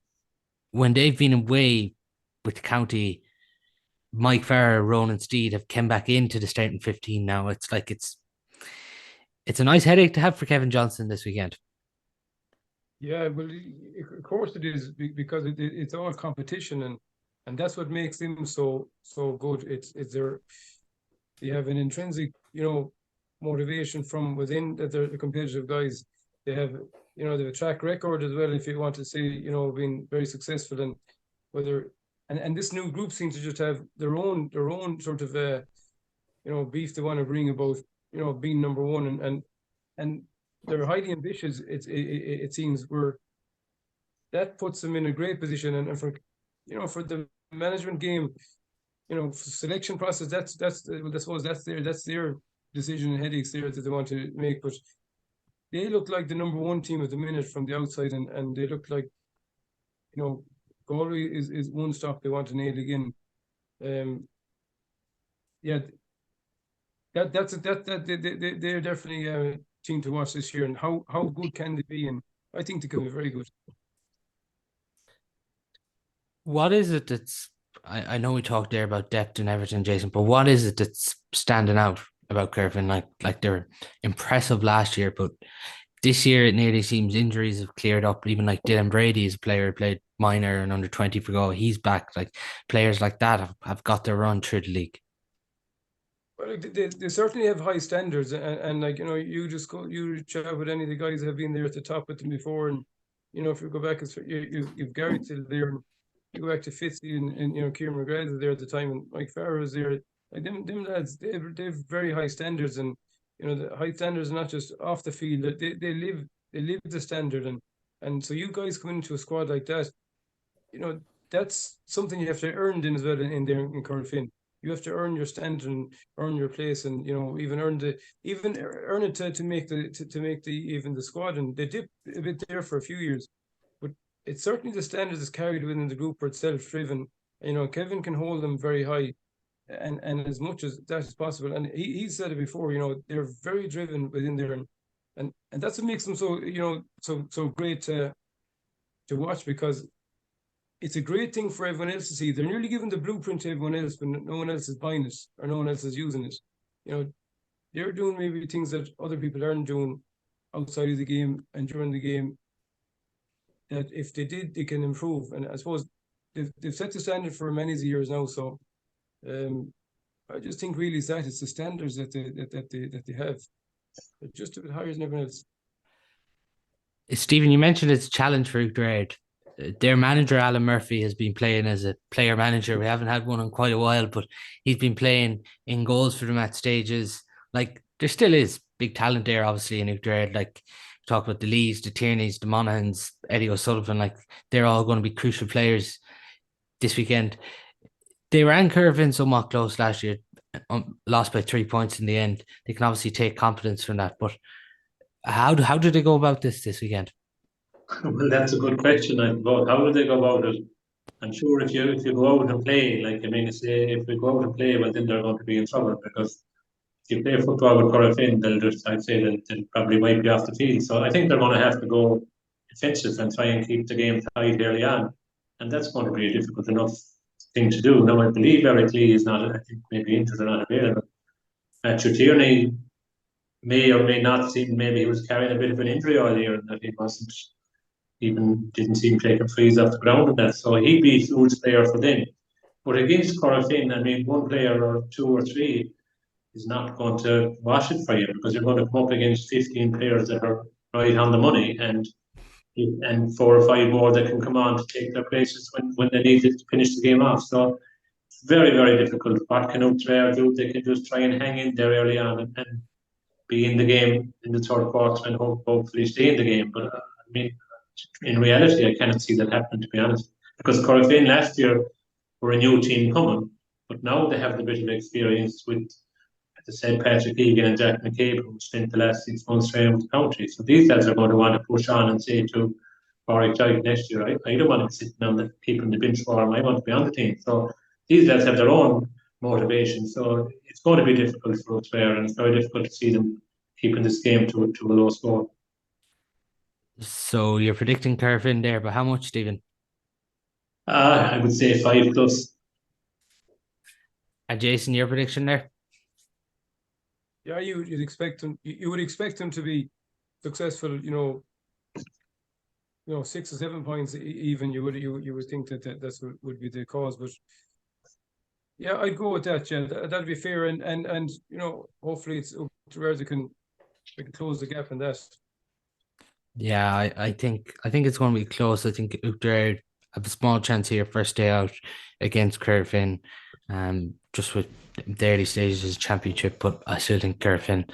when they've been away with the county, Mike Farrer, Ronan Steed have come back into the starting 15 now. It's like it's a nice headache to have for Kevin Johnson this weekend. Yeah, well, of course it is, because it's all competition, and that's what makes them so good. It's they have an intrinsic, motivation from within, that they're the competitive guys. They have, they have a track record as well, if you want to say, being very successful, and whether and this new group seems to just have their own sort of beef they want to bring about, being number one, and they're highly ambitious. It seems, where that puts them in a great position, and for for the management game, selection process, that's I suppose that's their decision and headaches there that they want to make. But they look like the number 1 team at the minute from the outside, and they look like, Galway is one stop they want to nail again. Yeah, they're definitely a team to watch this year, and how good can they be? And I think they can be very good. What is it that's, I know we talked there about depth and everything, Jason, but what is it that's standing out about Corofin? Like they're impressive last year, but this year it nearly seems injuries have cleared up. Even like Dylan Brady is a player who played minor and under 20 for Galway. He's back. Like players like that have got their run through the league. Well, they certainly have high standards, and like, you chat with any of the guys that have been there at the top with them before, and if you go back, you've Gary still there, and you go back to Fitzy and Kieran McGrath was there at the time, and Mike Farrer was there. Like them lads, they've very high standards, and the high standards are not just off the field. They live the standard, and so you guys come into a squad like that, that's something you have to earn in as well in there in Corofin. you have to earn your stand and earn your place, and even earn it to make the squad. And they dipped a bit there for a few years, but it's certainly the standard is carried within the group where it's self-driven. Kevin can hold them very high, and as much as that is possible. And he said it before. They're very driven within there, and that's what makes them so great to watch, because it's a great thing for everyone else to see. They're nearly giving the blueprint to everyone else, but no one else is buying it or no one else is using it. They're doing maybe things that other people aren't doing outside of the game and during the game, that if they did, they can improve. And I suppose they've set the standard for many years now. So I just think really it's the standards that they have. They're just a bit higher than everyone else. Stephen, you mentioned it's a challenge for Oughterard. Their manager, Alan Murphy, has been playing as a player manager. We haven't had one in quite a while, but he's been playing in goals for them at stages. Like, there still is big talent there, obviously, in Oughterard. Like, talk about the Lees, the Tierneys, the Monaghan's, Eddie O'Sullivan. Like, they're all going to be crucial players this weekend. They ran Corofin somewhat close last year, lost by 3 points in the end. They can obviously take confidence from that, but how do they go about this weekend? Well, that's a good question. How do they go about it? I'm sure if you go out and play, if we go out and play, well, then they're going to be in trouble, because if you play football with Corofin, they'll probably wipe you off the field. So I think they're going to have to go defensive and try and keep the game tight early on, and that's going to be a difficult enough thing to do. Now, I believe Eric Lee is not. I think maybe injured or not available. Tierney may or may not seem. Maybe he was carrying a bit of an injury all year, and that he didn't seem taking frees off the ground and that. So he'd be a huge player for them. But against Corofin, one player or two or three is not going to wash it for you, because you're going to come up against 15 players that are right on the money, and 4 or 5 more that can come on to take their places when they need to finish the game off. So it's very, very difficult. What can Oughterard do? They can just try and hang in there early on and be in the game in the third quarter and hopefully stay in the game. But in reality, I cannot see that happening, to be honest, because Corofin last year were a new team coming, but now they have the bit of experience with, as I said, Patrick Egan and Jack McCabe, who spent the last 6 months training with the country. So these lads are going to want to push on and say to Warwick Dyke next year, I don't want to be sitting on keeping the bench for him. I want to be on the team. So these lads have their own motivation. So it's going to be difficult for Oughterard, and it's very difficult to see them keeping this game to a low score. So you're predicting Corofin there, but how much, Stephen? I would say 5+. And Jason, your prediction there? Yeah, you'd expect them. You would expect them to be successful. 6 or 7 points even. You would think that's what would be the cause. But yeah, I'd go with that. Yeah, that'd be fair. And hopefully it's where they can close the gap in that. Yeah, I think it's going to be close. I think Oughterard have a small chance here first day out against Corofin, just with the early stages of the championship, but I still think Corofin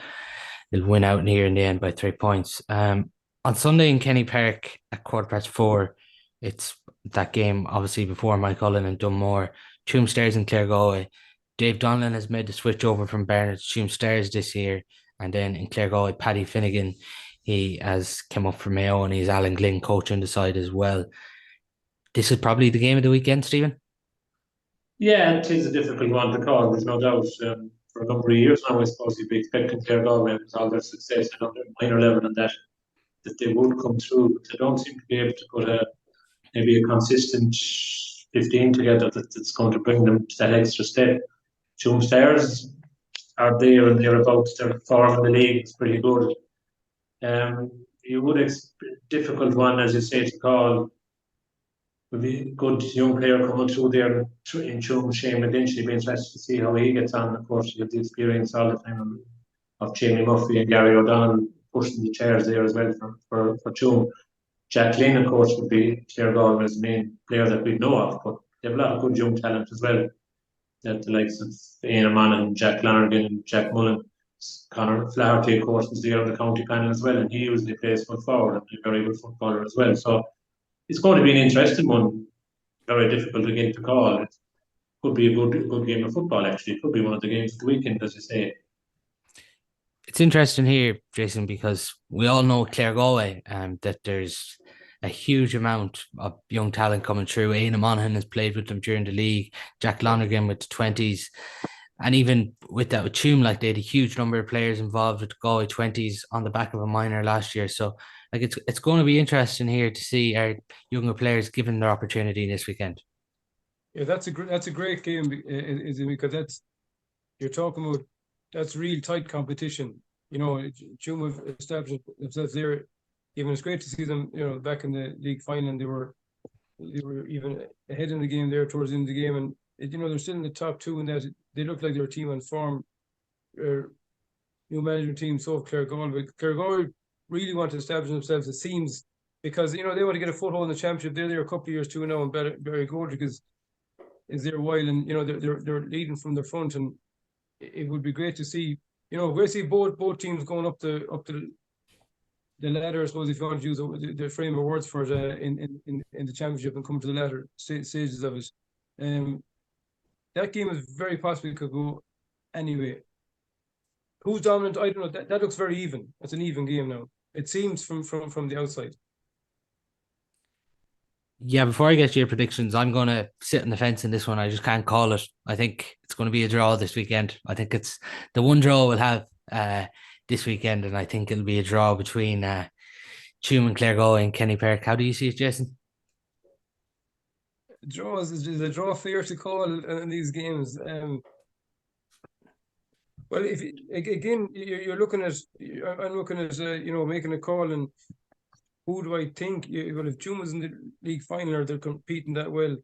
will win out here in the end by 3 points. On Sunday in Kenny Park at 4:15, it's that game obviously before Moycullen and Dunmore. Tuam Stars and Claregalway. Dave Donlan has made the switch over from Barna to Tuam Stars this year, and then in Claregalway, Paddy Finnegan, he has come up from Mayo, and he's Alan Glynn coaching the side as well. This is probably the game of the weekend, Stephen? Yeah, it is a difficult one to call, there's no doubt. For a number of years now, I suppose you'd be expecting Claregalway, with all their success and on their minor level and that they would come through. But they don't seem to be able to put maybe a consistent 15 together that's going to bring them to that extra step. Tuam Stars are there and thereabouts. Their form in the league is pretty good. You would difficult one, as you say, to call. Would be a good young player coming through there in Tuam. Shane McGlinchey, be interested to see how he gets on. Of course, you have the experience all the time of Jamie Murphy and Gary O'Donnell pushing the chairs there as well for Tuam. Jack Lynn, of course, would be Claregalway's main player that we know of, but they have a lot of good young talent as well. The likes of Éanna Monaghan, Jack Lonergan, Jack Mullen. Conor Flaherty, of course, was there on the county panel as well, and he usually plays foot forward and a very good footballer as well. So it's going to be an interesting one, very difficult again to call. It's could be a good game of football. Actually, could be one of the games of the weekend, as you say. It's interesting here, Jason, because we all know Claregalway, that there's a huge amount of young talent coming through. Éanna Monaghan has played with them during the league. Jack Lonergan with the 20s. And even with that, with Tuam, like they had a huge number of players involved with the Galway 20s on the back of a minor last year. So like it's going to be interesting here to see our younger players given their opportunity this weekend. Yeah, that's a great game, is it? Because you're talking about, that's real tight competition. You know, Tuam have established themselves there. Even it's great to see them, you know, back in the league final, and they were even ahead in the game there towards the end of the game, and you know, they're still in the top two, and that they look like they're a team on form. New management team, so Claregalway. Claregalway really want to establish themselves, it seems, because you know they want to get a foothold in the championship. They're there a couple of years too now, and Barry Goldrick is there a while, and you know they're leading from the front, and it would be great to see. You know, great to see both teams going up the ladder, I suppose, if you want to use the frame of words for it, in the championship, and come to the latter stages of it. That game is very possibly could go anyway. Who's dominant? I don't know. That looks very even. It's an even game now. It seems from the outside. Yeah, before I get to your predictions, I'm going to sit on the fence in this one. I just can't call it. I think it's going to be a draw this weekend. I think it's the one draw we'll have this weekend, and I think it'll be a draw between Tuam and Claregalway and Kenny Park. How do you see it, Jason? Draws is a draw fair to call in these games. Well, if again you're looking at, I'm looking at you know, making a call, and who do I think? Well, if Tuam was in the league final or they're competing that well,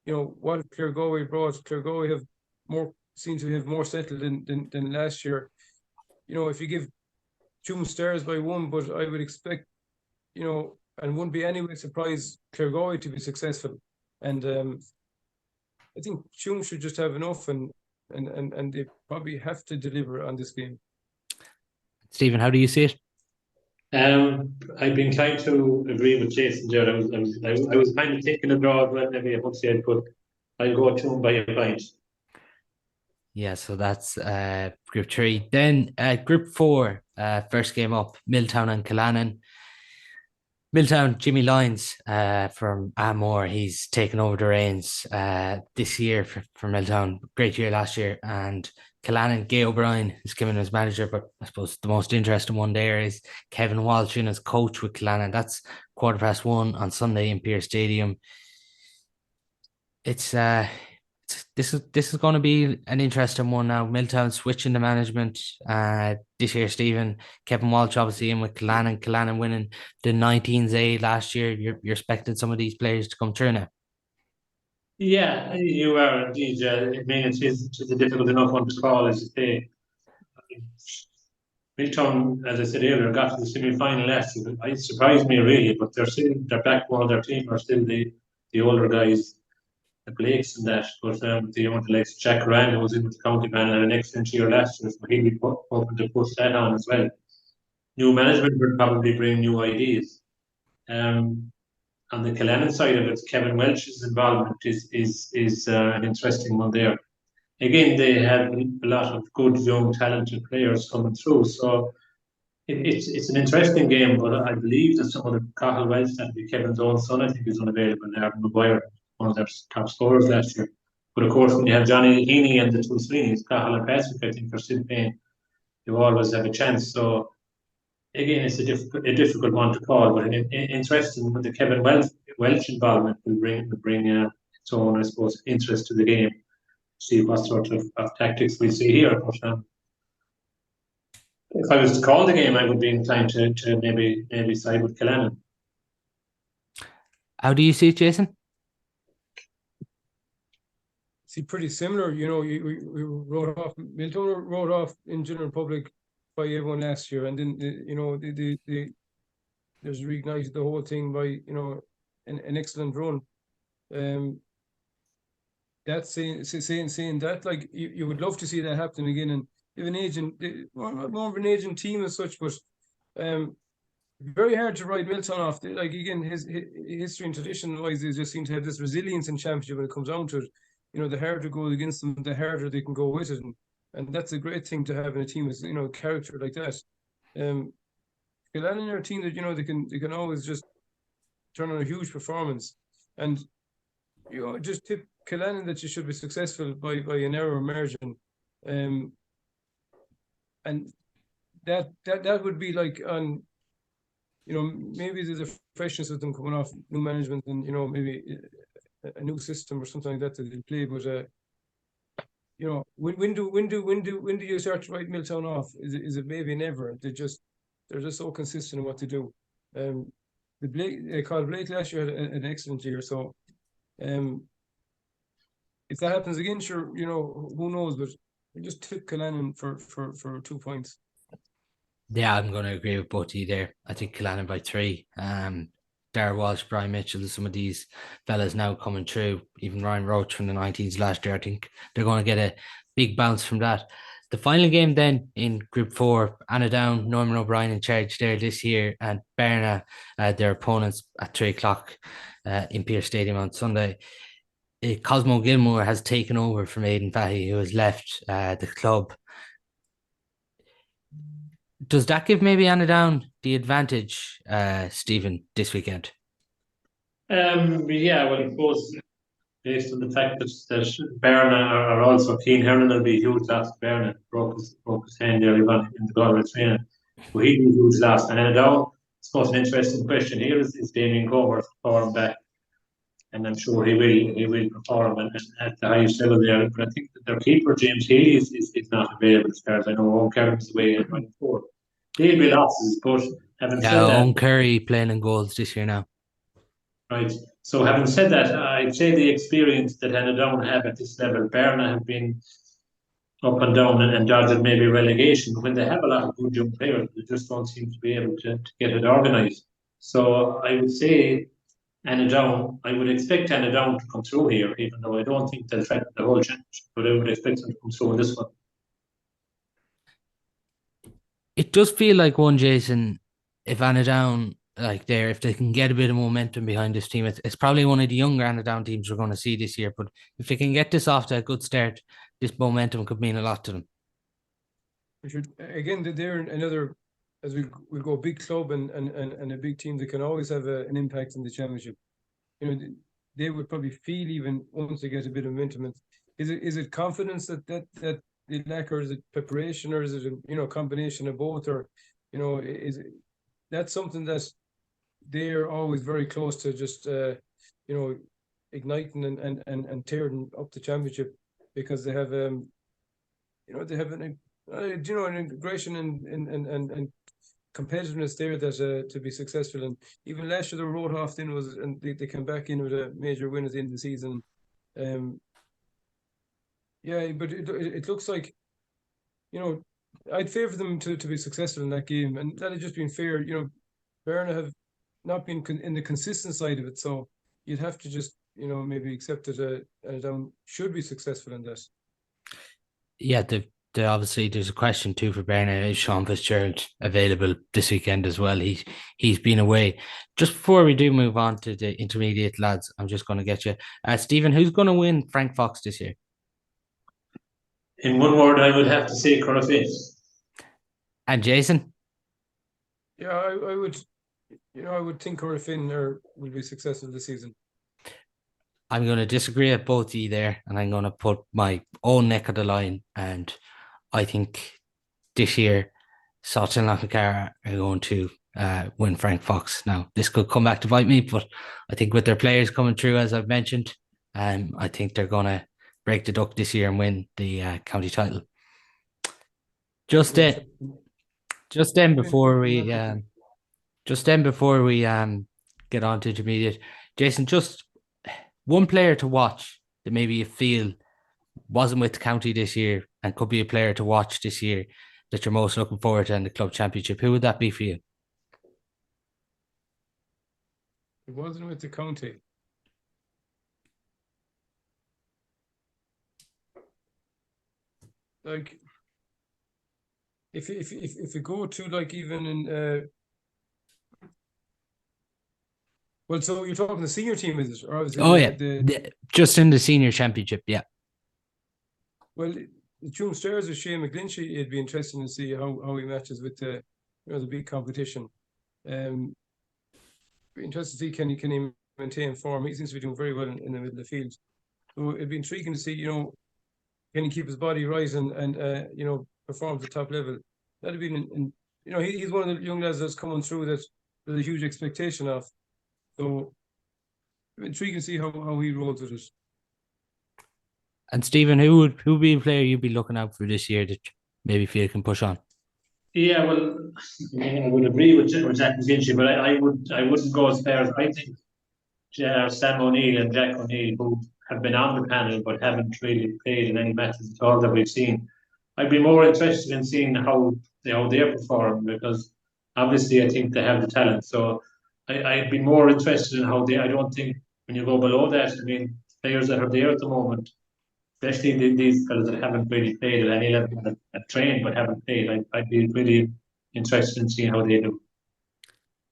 you know what Claregalway brought. Claregalway seem to have more settled than last year. You know, if you give Tuam stars by one, but I would expect, you know, and wouldn't be anyway surprised Claregalway to be successful. And I think Tuam should just have enough, and they probably have to deliver on this game. Stephen, how do you see it? I've been trying to agree with Jason there. I was kind of thinking a draw as well, maybe I would say, but I'll go Tuam by a point. Yeah, so that's Group 3. Then Group 4, first game up, Milltown and Killannin. Milltown, Jimmy Lyons from Moir, he's taken over the reins this year for Milltown. Great year last year. And Killannin, Gay O'Brien is coming as manager, but I suppose the most interesting one there is Kevin Walsh in as coach with Killannin. That's 1:15 on Sunday in Pearse Stadium. This is going to be an interesting one now. Milltown switching the management this year, Stephen. Kevin Walsh obviously in with Killannin winning the 19s last year. You're expecting some of these players to come through now. Yeah, you are indeed. I mean, it's a difficult enough one to call, as you say. Milltown, as I said earlier, got to the semi-final last year. It surprised me really, but their backbone of their team are still the older guys, the Blakes and that. But the younger likes Jack Rand, who was in with the county band, and an excellent year last year, so he'll be hoping to push that on as well. New management will probably bring new ideas. On the Killannin side of it, Kevin Welch's involvement is an interesting one there. Again, they have a lot of good, young, talented players coming through. So it's an interesting game, but I believe that some of the Cathal Welch, that be Kevin's own son, I think is unavailable there. Moir, one of their top scorers last year. But of course, when you have Johnny Heaney and the two Sweeneys, Cathal and Patrick, I think, are still playing, you always have a chance. So again, it's a difficult one to call, but interesting with the Kevin Welch involvement will bring its own, I suppose, interest to the game. See what sort of tactics we see here. But if I was to call the game, I would be inclined to maybe side with Killannin. How do you see it, Jason? See, pretty similar. You know, we wrote off, Milltown wrote off in general public by everyone last year, and then you know there's reignited the whole thing by, you know, an excellent run. That's saying that, like, you would love to see that happen again, and even more of an aging team as such, but very hard to write Milltown off. Like, again, his history and tradition wise, they just seem to have this resilience in championship when it comes down to it. the harder it goes against them, the harder they can go with it, and that's a great thing to have in a team is character like that. Killannin are a team that they can always just turn on a huge performance, and just tip Killannin that you should be successful by an narrow margin, and that would be like on. Maybe there's a freshness with them coming off new management and maybe a new system or something like that they play. But when do you start to write Milltown off? Is it maybe never? They're just so consistent in what they do. Blake last year had an excellent year. So, if that happens again, sure, who knows? But we just tip Killannin for 2 points. Yeah, I'm going to agree with both of you there. I think Killannin by 3. Darragh Walsh, Brian Mitchell, some of these fellas now coming through, even Ryan Roach from the 19s last year. I think they're going to get a big bounce from that. The final game then in Group 4, Annaghdown, Norman O'Brien in charge there this year, and Barna, their opponents at 3 o'clock in Pierce Stadium on Sunday. Cosmo Gilmore has taken over from Aidan Fahy, who has left the club. Does that give maybe Annaghdown the advantage, Stephen, this weekend? Yeah, well, I suppose based on the fact that Barna are also keen, Hernan will be a huge loss. Barna broke his hand early on in the Caherlistrane, but he'd be a huge loss. And Annaghdown, I suppose an interesting question here is Damien Comer's perform back, and I'm sure he will perform at the highest level there. But I think that their keeper James Healy is not available as far as I know. Owen Curry's away in 24. They'll be losses, but having said that, Owen Curry playing in goals this year now. Right. So having said that, I'd say the experience that Annaghdown have at this level, Barna have been up and down and dodged maybe relegation. When they have a lot of good young players, they just don't seem to be able to get it organised. So I would say Annaghdown, I would expect Annaghdown to come through here, even though I don't think they'll affect the whole championship, but I would expect them to come through in this one. It does feel like one, Jason, if Annaghdown, if they can get a bit of momentum behind this team, it's probably one of the younger Annaghdown teams we're going to see this year. But if they can get this off to a good start, this momentum could mean a lot to them. Again, they're another, as we go big club and a big team that can always have an impact in the championship. They would probably feel even once they get a bit of momentum. Is it confidence that they lack, or is it preparation, or is it a combination of both, or is it, that's something that they're always very close to just igniting and tearing up the championship, because they have they have an integration and competitiveness there that to be successful. And even last year, the road off then and they came back in with a major win at the end of the season. Yeah, but it looks like, I'd favour them to be successful in that game, and that had just been fair. Barna have not been in the consistent side of it, so you'd have to just maybe accept that Annaghdown should be successful in that. Yeah, obviously there's a question too for Barna. Is Sean Fitzgerald available this weekend as well? He's been away. Just before we do move on to the intermediate lads, I'm just going to get you, Stephen, who's going to win Frank Fox this year? In one word, I would have to say Corofin. And Jason? Yeah, I would. I would think Corofin will be successful this season. I'm going to disagree with both of you there, and I'm going to put my own neck of the line. And I think this year, Salthill and Leitir are going to win Frank Fox. Now, this could come back to bite me, but I think with their players coming through, as I've mentioned, I think they're going to break the duck this year and win the county title. Just then before we get on to intermediate, Jason, just one player to watch that maybe you feel wasn't with the county this year and could be a player to watch this year that you're most looking forward to in the club championship. Who would that be for you? It wasn't with the county. Like, if you go to, like, even in Well, so you're talking the senior team, is it? Or is it Oh, yeah. Just in the senior championship, yeah. Well, the Tuam Stars with Shane McGlinchey, it'd be interesting to see how he matches with the big competition. Be interesting to see can he maintain form. He seems to be doing very well in the middle of the field. So it'd be intriguing to see, can he keep his body right and perform at the top level. That'd be he's one of the young lads that's coming through that there's a huge expectation of. So intriguing to see how he rolls with it. And Stephen, who would be a player you'd be looking out for this year that maybe feel can push on? Yeah, well, I would agree with Jack McGinty, but I wouldn't go as far as I think Sam O'Neill and Jack O'Neill, who have been on the panel but haven't really played in any matches at all that we've seen. I'd be more interested in seeing how they perform, because obviously I think they have the talent. So I'd be more interested in how they. I don't think when you go below that, I mean, players that are there at the moment, especially these fellas that haven't really played at any level, that trained but haven't played, I'd be really interested in seeing how they do.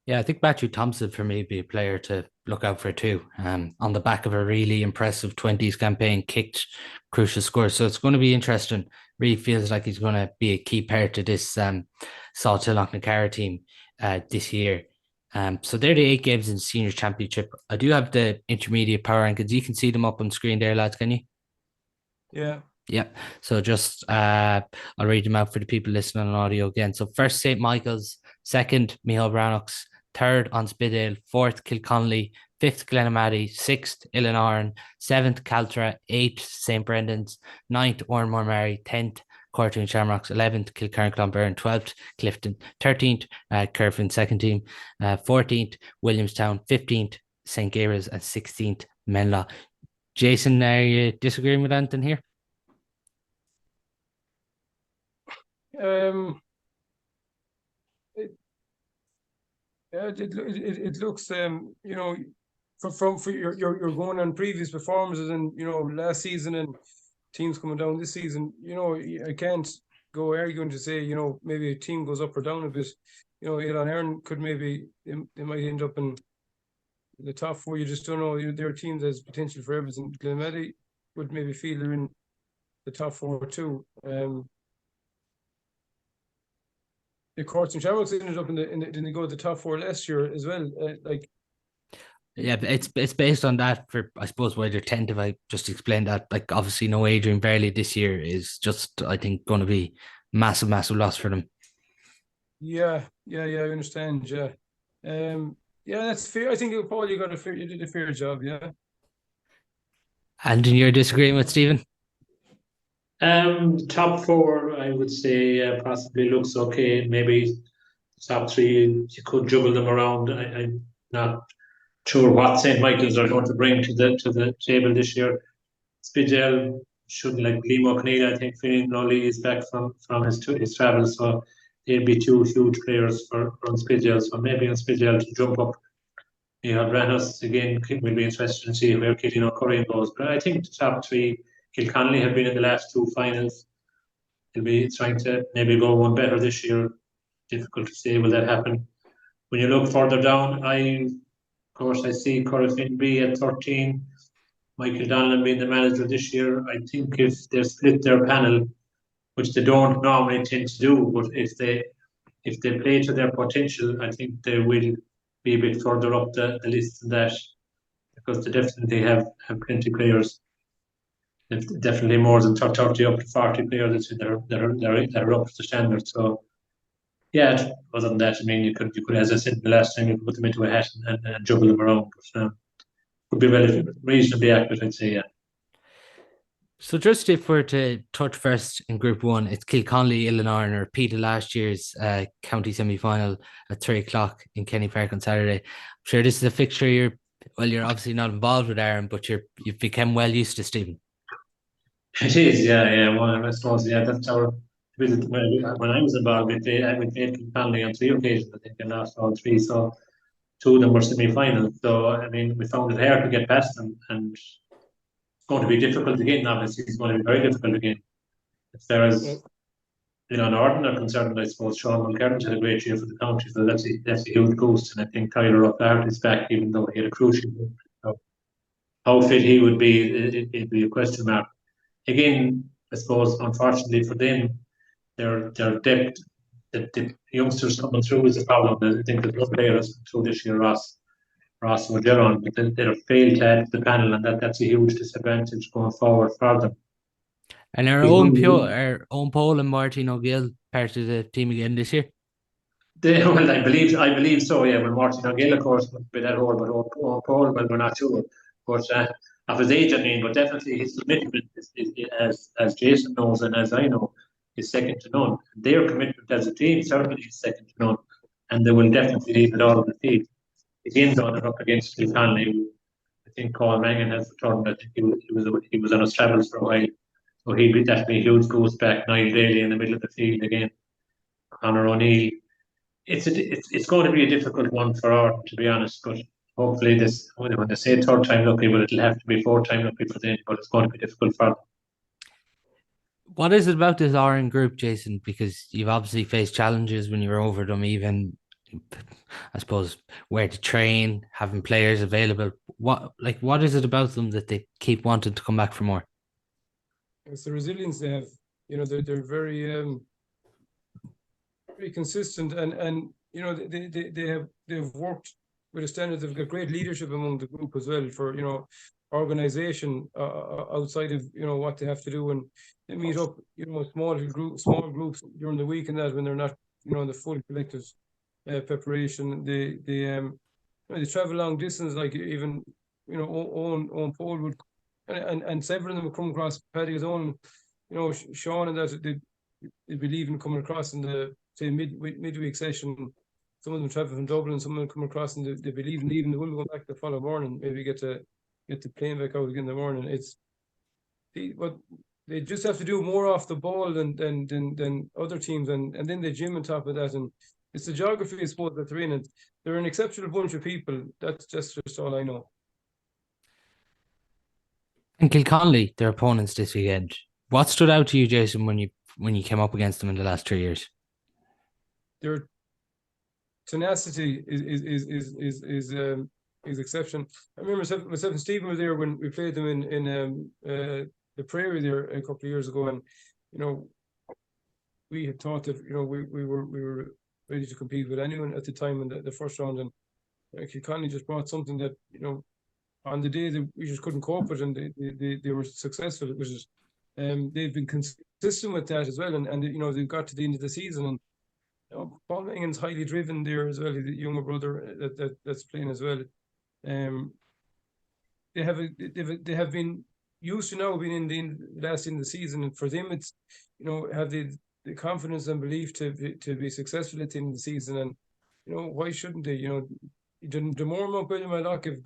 Yeah, I think Matthew Thompson for me would be a player to look out for too. On the back of a really impressive 20s campaign, kicked crucial scores. So it's going to be interesting. Really feels like he's going to be a key part of this Salthill Knocknacara team this year. So they're the 8 games in the senior championship. I do have the intermediate power rankings. You can see them up on screen there, lads, can you? Yeah. Yeah. So just I'll read them out for the people listening on audio again. So first St. Michael's, second Micheál Brannocks, third Anspidale, fourth Kilconnelly, fifth Glenamaddy, sixth Illanorn, seventh Caltra, eighth St. Brendan's, ninth Ormore Mary, 10th Corofin Shamrocks, 11th Kilkerran-Clonberne, 12th Clifden, 13th Corofin second team, 14th Williamstown, 15th St. Gabriel's, and 16th Menla. Jason, are you disagreeing with anything here? It looks from you're going on previous performances and last season and teams coming down this season. I can't go arguing to say maybe a team goes up or down a bit. Illanorn could maybe they might end up in the top 4. You just don't know. There are teams that has potential for everything. Glenamaddy would maybe feel they're in the top 4 too. The Courts and Shamrocks ended up didn't they go to the top 4 last year as well? Yeah, but it's based on that for, I suppose, why they're 10th. If I just explained that, like, obviously no Adrian Bailey this year is just, I think, going to be massive loss for them. Yeah, I understand. Yeah, that's fair. I think Paul, you did a fair job. Yeah. And you're disagreeing with Stephen? Top 4, I would say, possibly looks okay. Maybe top 3, you could juggle them around. I'm not sure what St. Michael's are going to bring to the table this year. Spidgel should, like Liam O'Connell, I think Finn Lolly is back from his travels, so they'll be 2 huge players for Spidgel. So maybe on Spidgel to jump up. You have Ranus again. Will be interested to see where Killannin O'Curry goes. But I think the top 3, Kilconnelly have been in the last 2 finals. They'll be trying to maybe go one better this year. Difficult to say will that happen. When you look further down, I see Corofin B at 13. Michael Donlan being the manager this year. I think if they split their panel, which they don't normally tend to do, but if they play to their potential, I think they will be a bit further up the list than that, because they definitely have plenty of players. Definitely more than 30 up to 40 players that are up to the standard. So yeah, other than that, I mean, you could, as I said the last time, you could put them into a hat and juggle them around. But would be reasonably accurate, I'd say. Yeah. So just if we're to touch first in Group 1, it's Kilconnelly, Illanorn, and repeated last year's county semi-final at 3 o'clock in Kenny Park on Saturday. I'm sure this is a fixture you're obviously not involved with, Aaron, but you've become well used to, Stephen. It is, yeah. Well, I suppose, yeah, that's our visit. When I was involved, we played Kilconnelly on 3 occasions, I think, and lost all 3. So 2 of them were semi-finals. So I mean, we found it hard to get past them, and it's going to be difficult again. Obviously, it's going to be very difficult again. If there is Norton are concerned, I suppose Sean Mulcairn had a great year for the county, so that's a huge boost. And I think Tyler O'Flaherty is back, even though he had a crucial year. So how fit he would be, it'd be a question mark. Again, I suppose, unfortunately for them, their depth, the youngsters coming through is a problem. I think there's one player that's come through this year, Ross Magellan, but they're failed to add to the panel, and that's a huge disadvantage going forward for them. And our own Paul and Martin O'Gill part of the team again this year. Well, I believe so. Yeah, well, Martin O'Gill, of course, would be that role, but Paul, well, we're not sure. But of his age, I mean, but definitely his commitment is, as Jason knows and as I know, is second to none. Their commitment as a team certainly is second to none, and they will definitely leave it all on the field. Again, on and up against Killannin. I think Paul Mangan has returned. I think he was on his travels for a while, so that'd be a huge boost back. Niall Daly in the middle of the field again. Conor O'Neill. It's going to be a difficult one for Art, to be honest. But hopefully, when they say third time lucky, but it'll have to be fourth time lucky for them. But it's going to be difficult for them. What is it about this Iron group, Jason? Because you've obviously faced challenges when you were over them, even I suppose where to train, having players available. What is it about them that they keep wanting to come back for more? It's the resilience they have. They're very very consistent, and they've worked with a standard. They've got great leadership among the group as well for organization outside of what they have to do, and they meet up small groups during the week, and that when they're not in the full collective preparation. They travel long distance, like even Owen Paul would, and several of them would come across Paddy's own, Sean, and that they'd be leaving, coming across in the say midweek session. Some of them travel from Dublin, some of them come across and they'd be leaving. They will go back the following morning, maybe get the plane back out again in the morning. But they just have to do more off the ball than other teams, and then the gym on top of that, and it's the geography, I suppose, that they're in. And they're an exceptional bunch of people. That's just all I know. And Kilconnelly, their opponents this weekend. What stood out to you, Jason, when you came up against them in the last 3 years? Their tenacity is exceptional. I remember myself and Stephen were there when we played them in the Prairie there a couple of years ago, and we had thought that we were ready to compete with anyone at the time in the first round, and Kilconnelly just brought something that on the day that we just couldn't cope with, and they were successful. It was just, they've been consistent with that as well, and they've got to the end of the season, and Paul Mangan's highly driven there as well. He's a younger brother that's playing as well. They have been used to now being in the last end of the season, and for them it's have the confidence and belief to be successful at the end of the season, and why shouldn't they? Dunmore and Moycullen might not give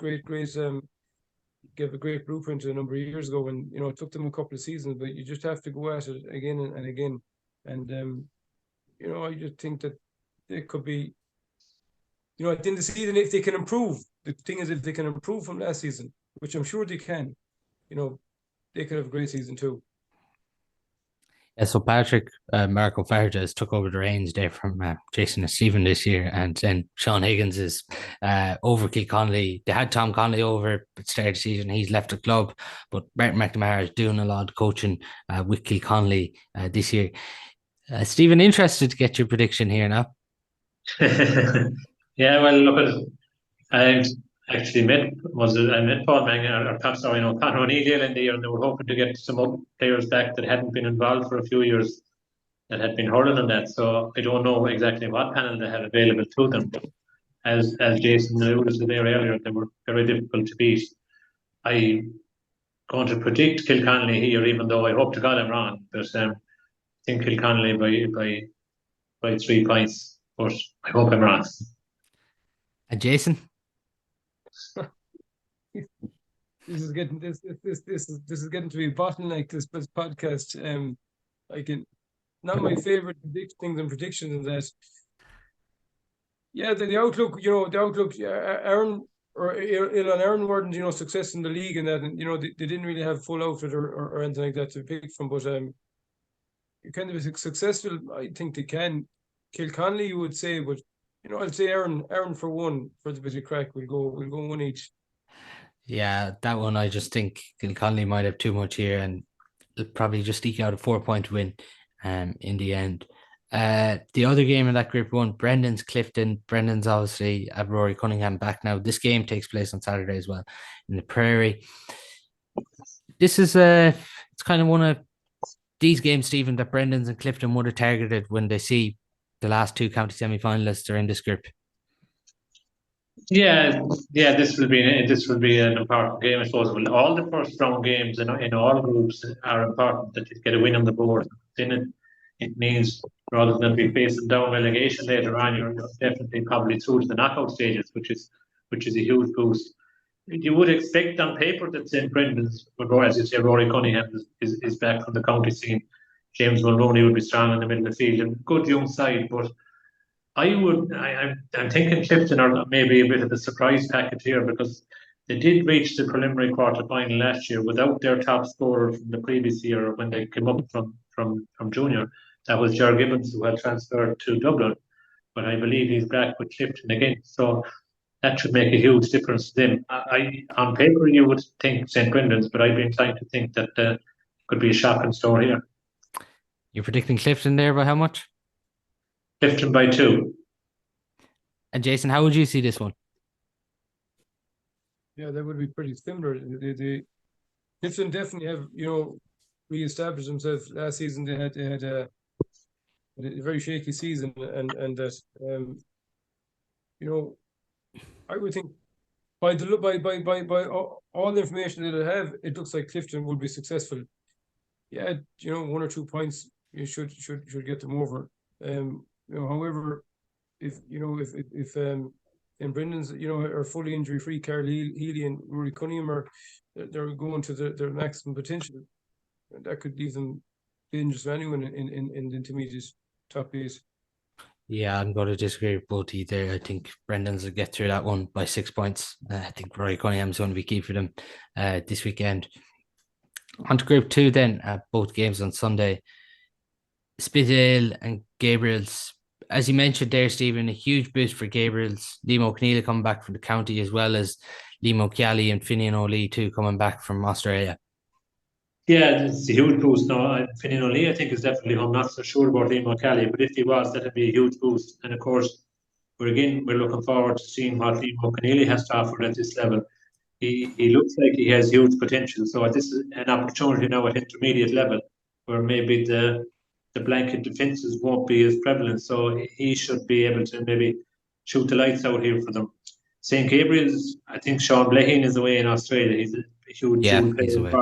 gave a great blueprint a number of years ago, and it took them a couple of seasons, but you just have to go at it again and again, and I just think that they could be, at the end of the season, if they can improve. The thing is, if they can improve from last season, which I'm sure they can, they could have a great season too. Yeah, so Patrick Marco Farges took over the reins there from Jason and Stephen this year, and then Sean Higgins is over Kilconnelly. They had Tom Connolly over at the start of the season. He's left the club, but Martin McNamara is doing a lot of coaching with Kilconnelly this year. Stephen, interested to get your prediction here now. Yeah, well, look, I actually met Paul Mangan, or perhaps Conor O'Neill in the year, and they were hoping to get some other players back that hadn't been involved for a few years, that had been hurling on that. So I don't know exactly what panel they had available to them. But as Jason alluded to there earlier, they were very difficult to beat. I'm going to predict Kilconnelly here, even though I hope to God I'm wrong. But I think Kilconnelly by 3 points, but I hope I'm wrong. And Jason? This is getting to be a bottleneck, this podcast. Not my favorite predictions and that. Yeah, the outlook. Aaron weren't success in the league and that, and they didn't really have full outfit or anything like that to pick from. But kind of successful, I think they can. Kilconnelly, you would say, but I'd say Aaron for one for the bit of crack. We'll go one each. Yeah, that one I just think Kilconnelly might have too much here and probably just eke out a 4-point win in the end. The other game in that Group 1, Brendan's Clifden. Brendan's obviously at Rory Cunningham back now. This game takes place on Saturday as well in the Prairie. This is it's kind of one of these games, Stephen, that Brendan's and Clifden would have targeted when they see the last two county semi-finalists are in this group. Yeah. This will be an important game, I suppose. Well, all the first round games in all groups are important that you get a win on the board. Then it means rather than be facing down relegation later on, you're definitely probably through to the knockout stages, which is a huge boost. You would expect on paper that St. Brendan's, as you say, Rory Cunningham is back from the county scene. James Mulroney would be strong in the middle of the field and good young side, but I'm thinking Clifton are maybe a bit of a surprise packet here because they did reach the preliminary quarter final last year without their top scorer from the previous year when they came up from junior. That was Ger Gibbons, who had transferred to Dublin, but I believe he's back with Clifton again. So that should make a huge difference to them. On paper, you would think St. Brendan's, but I'd be inclined to think that could be a shocking story here. You're predicting Clifton there by how much? Clifton by 2. And Jason, how would you see this one? Yeah, that would be pretty similar. The Clifton definitely have, re-established themselves. Last season they had a very shaky season, and that I would think by all the information that I have, it looks like Clifton will be successful. Yeah, 1 or 2 points you should get them over. However, if Brendan's are fully injury free, Carl Healy and Rory Cunningham they're going to their maximum potential, and that could leave them dangerous for anyone in the intermediate top 8. Yeah, I'm going to disagree with both of you there. I think Brendan's will get through that one by 6 points. I think Rory Cunningham's going to be key for them this weekend. On to Group 2 then, both games on Sunday. Spithill and Gabriel's. As you mentioned there, Stephen, a huge boost for Gabriel's. Liam O'Keneal coming back from the county, as well as Liam O'Keally and Finian O'Lee too coming back from Australia. Yeah, it's a huge boost. No, Finian O'Lee, I think, is definitely home. Not so sure about Liam O'Keally, but if he was, that'd be a huge boost. And of course, we're looking forward to seeing what Liam O'Keneal has to offer at this level. He looks like he has huge potential. So this is an opportunity now at intermediate level where maybe the blanket defences won't be as prevalent. So he should be able to maybe shoot the lights out here for them. St. Gabriel's, I think Sean Blaheen is away in Australia. He's a huge dual player,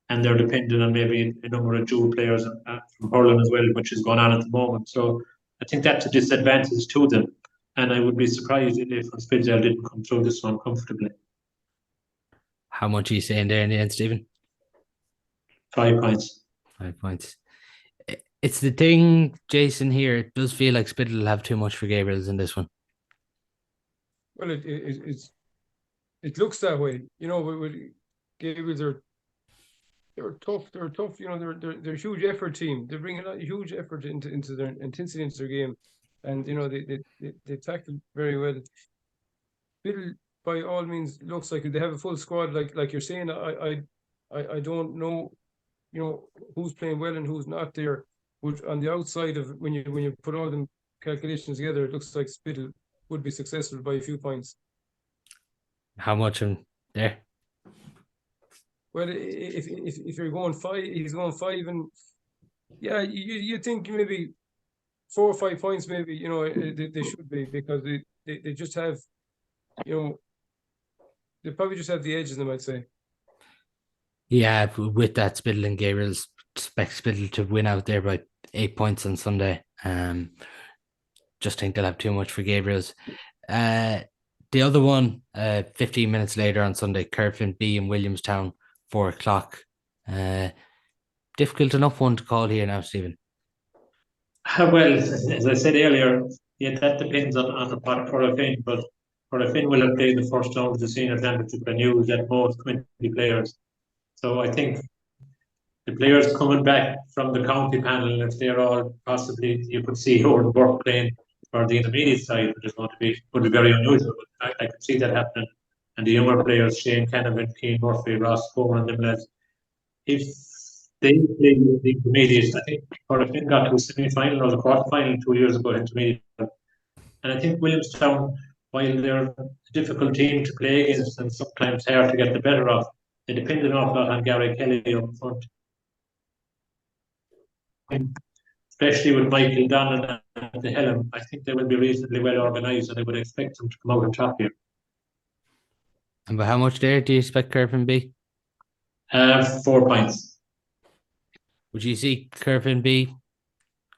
and they're dependent on maybe a number of dual players from hurling as well, which is going on at the moment. So I think that's a disadvantage to them. And I would be surprised if Spitzel didn't come through this one comfortably. How much are you saying there in the end, Stephen? 5 points. 5 points. It's the thing, Jason, here. It does feel like Spittle will have too much for Gabriel's in this one. Well, it looks that way. But Gabriel's they're tough. They're tough. They're a huge effort team. They bring a huge effort into their intensity into their game, and they tackle very well. Spittle, by all means, looks like they have a full squad. Like you're saying, I don't know, who's playing well and who's not there. But on the outside of when you put all them calculations together, it looks like Spittle would be successful by a few points. How much in there? Well, if you're going 5, he's going 5, and yeah, you think maybe 4 or 5 points, maybe they should be, because they just have, they probably just have the edge in them, I'd say. Yeah, with that, Spittle and Gabriel's expect Spittle to win out there by 8 points on Sunday. Just think they'll have too much for Gabriel's. The other one, 15 minutes later on Sunday, Corofin B in Williamstown, 4 o'clock. Difficult enough one to call here now, Stephen. Well, as I said earlier, yeah, that depends on the part of Corofin, but Corofin will have played the first round of the senior championship and used at most 20 players. So I think the players coming back from the county panel, if they're all possibly, you could see Oran Burke playing for the intermediate side, which is going to be very unusual. But I could see that happening. And the younger players, Shane Canavan, Keane Murphy, Ross Comer, and them lads, if they play the intermediate, I think Corofin got to a semi-final or the quarter-final 2 years ago, intermediate. And I think Williamstown, while they're a difficult team to play against and sometimes hard to get the better of, they depend an awful lot on Gary Kelly up front. And especially with Michael Donnan at the helm, I think they will be reasonably well organised, and I would expect them to come out on top here. And by how much there do you expect Corofin be? 4 points. Would you see Corofin be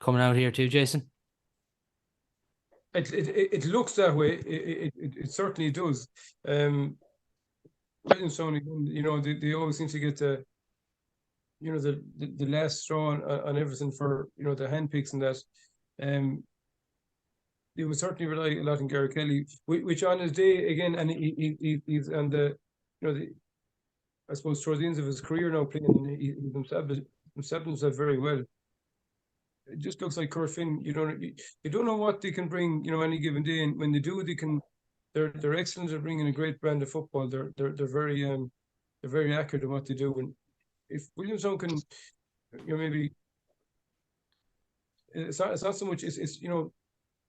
coming out here too, Jason? It looks that way. It certainly does. Williamstown, you know, they always seem to get the last straw on everything for, you know, the handpicks and that. They would certainly rely a lot on Gary Kelly, which on his day again, and he's on the, you know, I suppose towards the end of his career now playing, and he himself very well. It just looks like Corofin, you don't know what they can bring, you know, any given day, and when they do, they're excellent at bringing a great brand of football. They're very accurate in what they do, and if Williamstown can, you know, maybe it's not so much it's you know,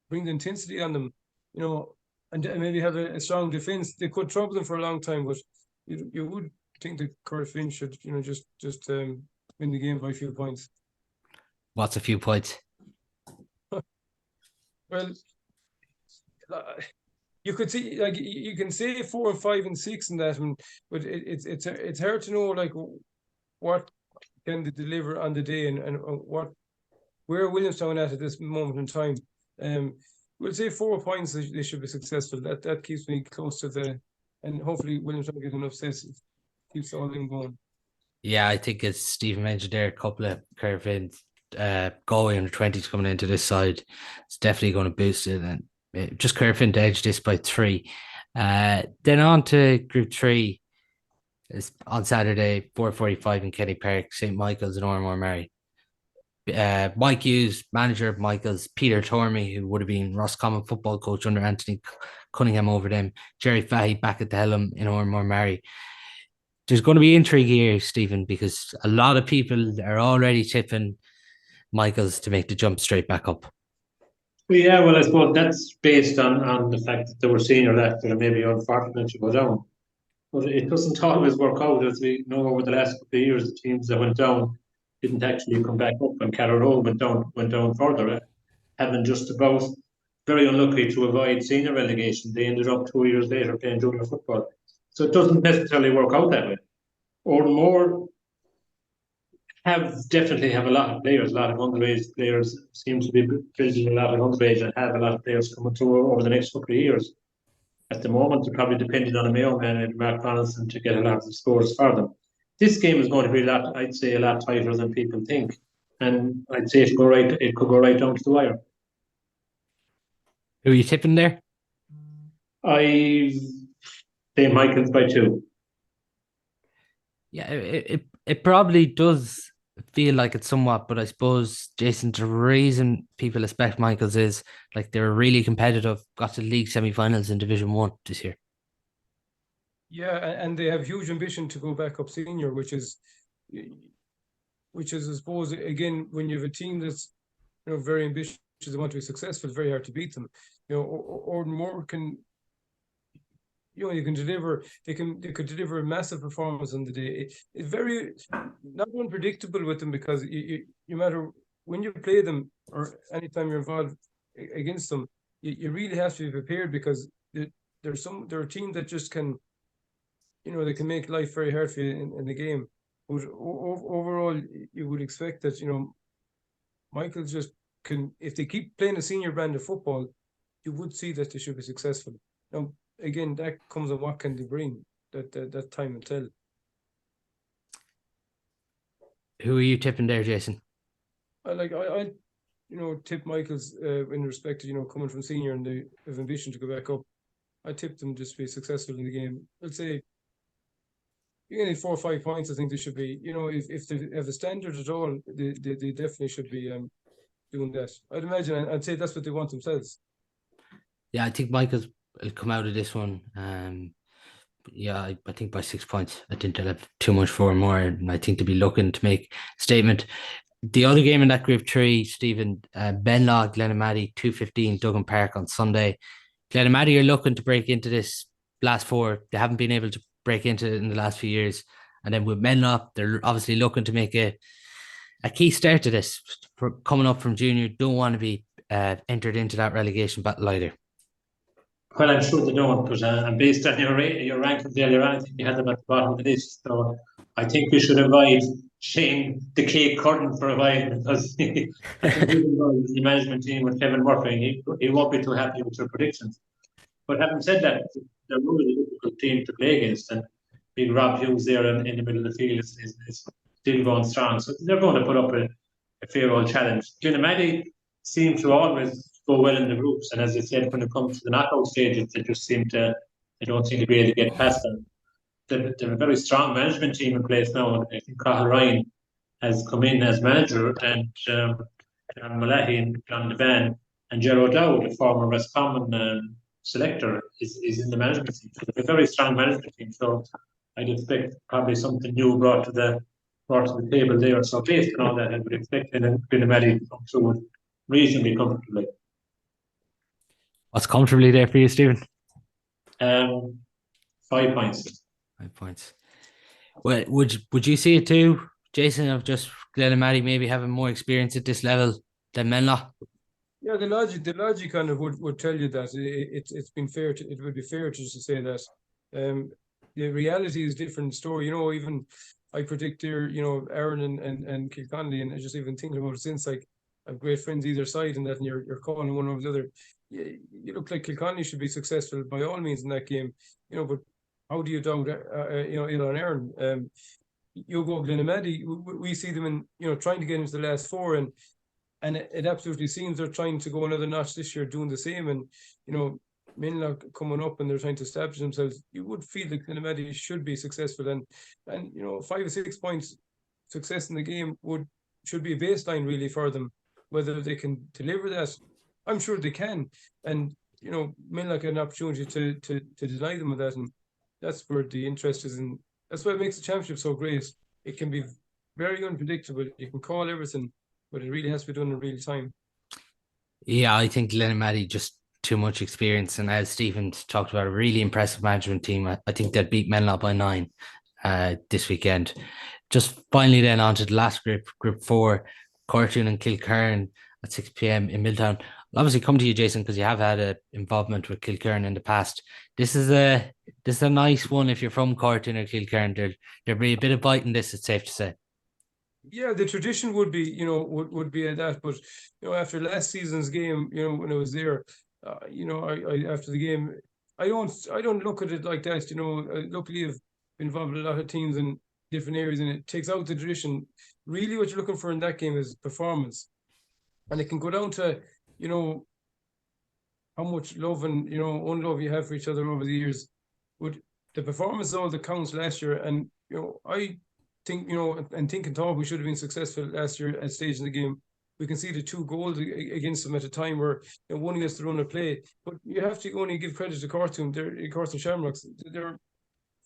bring the intensity on them, you know, and maybe have a strong defense. They could trouble them for a long time, but you would think that Corofin should, you know, just win the game by a few points. What's a few points? Well, you could see, like, you can say 4 and 5 and 6 and that, but it's hard to know, like, what can they deliver on the day, and where Williamstown at this moment in time. We'll say 4 points. They should be successful. That keeps me close to and hopefully Williamstown get enough sets, keeps all them going. Yeah, I think as Stephen mentioned there, a couple of Corofin Galway under 20s coming into this side, it's definitely going to boost it, and just Corofin to edge this by 3. Then on to Group 3 is on Saturday, 4:45 in Kenny Park, St. Michael's and Ormore Mary. Mike Hughes, manager of Michael's, Peter Tormey, who would have been Roscommon football coach under Anthony Cunningham over them, Jerry Fahey back at the helm in Ormore Mary. There's going to be intrigue here, Stephen, because a lot of people are already tipping Michael's to make the jump straight back up. Yeah, well, I suppose that's based on the fact that they were senior left and maybe unfortunate to go down. But it doesn't always work out, as we know over the last couple of years. The teams that went down didn't actually come back up, and Caherlistrane went down further, having just about very unlucky to avoid senior relegation. They ended up 2 years later playing junior football. So it doesn't necessarily work out that way. Or more definitely have a lot of players, a lot of underage players, seem to be building a lot of underage and have a lot of players coming through over the next couple of years. At the moment, they're probably depending on a Mayo man and Mark Donaldson to get a lot of scores for them. This game is going to be a lot tighter than people think. And I'd say it could go right down to the wire. Who are you tipping there? I say Michael's by 2. Yeah, it probably does feel like it's somewhat, but I suppose, Jason, the reason people expect Michael's is like they're really competitive, got to league semi-finals in Division 1 this year. Yeah, and they have huge ambition to go back up senior, which is I suppose, again, when you have a team that's, you know, very ambitious and want to be successful, it's very hard to beat them. You know, or more can, you know, you can deliver. They could deliver a massive performance on the day. It's very not unpredictable with them, because you matter when you play them or anytime you're involved against them, you really have to be prepared, because they're a team that just can, you know, they can make life very hard for you in the game. But overall, you would expect that, you know, Michael just can, if they keep playing a senior brand of football, you would see that they should be successful. Now, again, that comes on what can they bring. That time will tell. Who are you tipping there, Jason? I you know, tip Michael's in respect to, you know, coming from senior and they have ambition to go back up. I tip them just to be successful in the game. I'd say you need 4 or 5 points. I think they should be. If they have a standard at all, they definitely should be doing that. I'd imagine. I'd say that's what they want themselves. Yeah, I think Michaels will come out of this one. Yeah, I think by 6 points. I think they'll have too much for more, and I think they'll be looking to make a statement. The other game in that Group 3, Stephen, Benlaw, Glenamaddy, 2:15, Duggan Park on Sunday. Glenamaddy are looking to break into this last four. They haven't been able to break into it in the last few years. And then with Menla, they're obviously looking to make a key start to this. For coming up from junior, don't want to be entered into that relegation battle either. Well, I'm sure they don't, but based on your rankings earlier on, I think you had them at the bottom of the list. So I think we should avoid Shane the Cake Curtain for a while, because I think the management team with Kevin Murphy, he won't be too happy with your predictions. But having said that, they're really a difficult team to play against, and big Rob Hughes there in the middle of the field is still going strong. So they're going to put up a fair old challenge. Glenamaddy seem to always go well in the groups, and as I said, when it comes to the knockout stages, they don't seem to be able to get past them. They're a very strong management team in place now. I think Caherlistrane has come in as manager, and John Malahy and John Devan and Gerard Dowd, the former Roscommon selector, is in the management team. So they're a very strong management team. So I'd expect probably something new brought to the table there. So based on all that, I would expect Glenamaddy to come through reasonably comfortably. What's comfortably there for you, Stephen? 5 points. 5 points. Well, would you see it too, Jason, of just Glenamaddy maybe having more experience at this level than Menla? Yeah, the logic kind of would tell you that it's been fair to, it would be fair to just say that. The reality is a different story. Even I predict there, Aaron and Kilconnelly, and just even thinking about it since, like, I have great friends either side, and that, and you're calling one over the other. You look like Kilconnelly should be successful by all means in that game, but how do you doubt, Ila and Aaron? You go Glenamaddy, we see them in, trying to get into the last four, and it absolutely seems they're trying to go another notch this year, doing the same. And Menla coming up and they're trying to establish themselves. You would feel that Glenamaddy should be successful, and 5 or 6 points success in the game should be a baseline really for them. Whether they can deliver that, I'm sure they can. And Menla get an opportunity to deny them of that, and that's where the interest is in. That's why it makes the championship so great. It can be very unpredictable. You can call everything, but it really has to be done in real time. Yeah, I think Glenamaddy just too much experience, and as Stephen's talked about, a really impressive management team. I think they'll beat Menla by 9 this weekend. Just finally then on to the last group 4, Corofin and Kilkerran at 6 p.m. in Milltown. I'll obviously come to you, Jason, because you have had an involvement with Kilkerran in the past. This is a nice one if you're from Corofin or Kilkerran. There'll be a bit of bite in this, it's safe to say. Yeah, the tradition would be, would be at that. But after last season's game, when I was there, I after the game, I don't look at it like that. Luckily I've been involved with a lot of teams in different areas, and it takes out the tradition. Really, what you're looking for in that game is performance, and it can go down to how much love and unlove you have for each other over the years. But the performance is all that counts last year, and I think and thought we should have been successful last year at stage in the game. We can see the 2 goals against them at a time where one against the run of play. But you have to only give credit to Corofin Shamrocks. They're a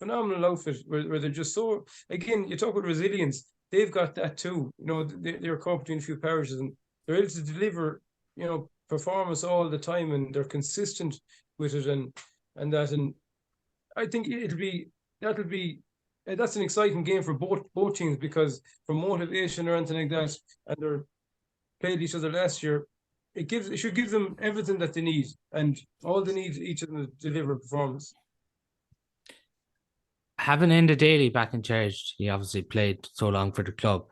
phenomenal outfit where they're just so. Again, you talk about resilience. They've got that too. They're caught between a few parishes, and they're able to deliver performance all the time, and they're consistent with it, and I think that's an exciting game for both teams, because for motivation or anything like that, and they're played each other last year, it should give them everything that they need, and all they need each of them to deliver a performance. Having Enda Daly back in charge, he obviously played so long for the club.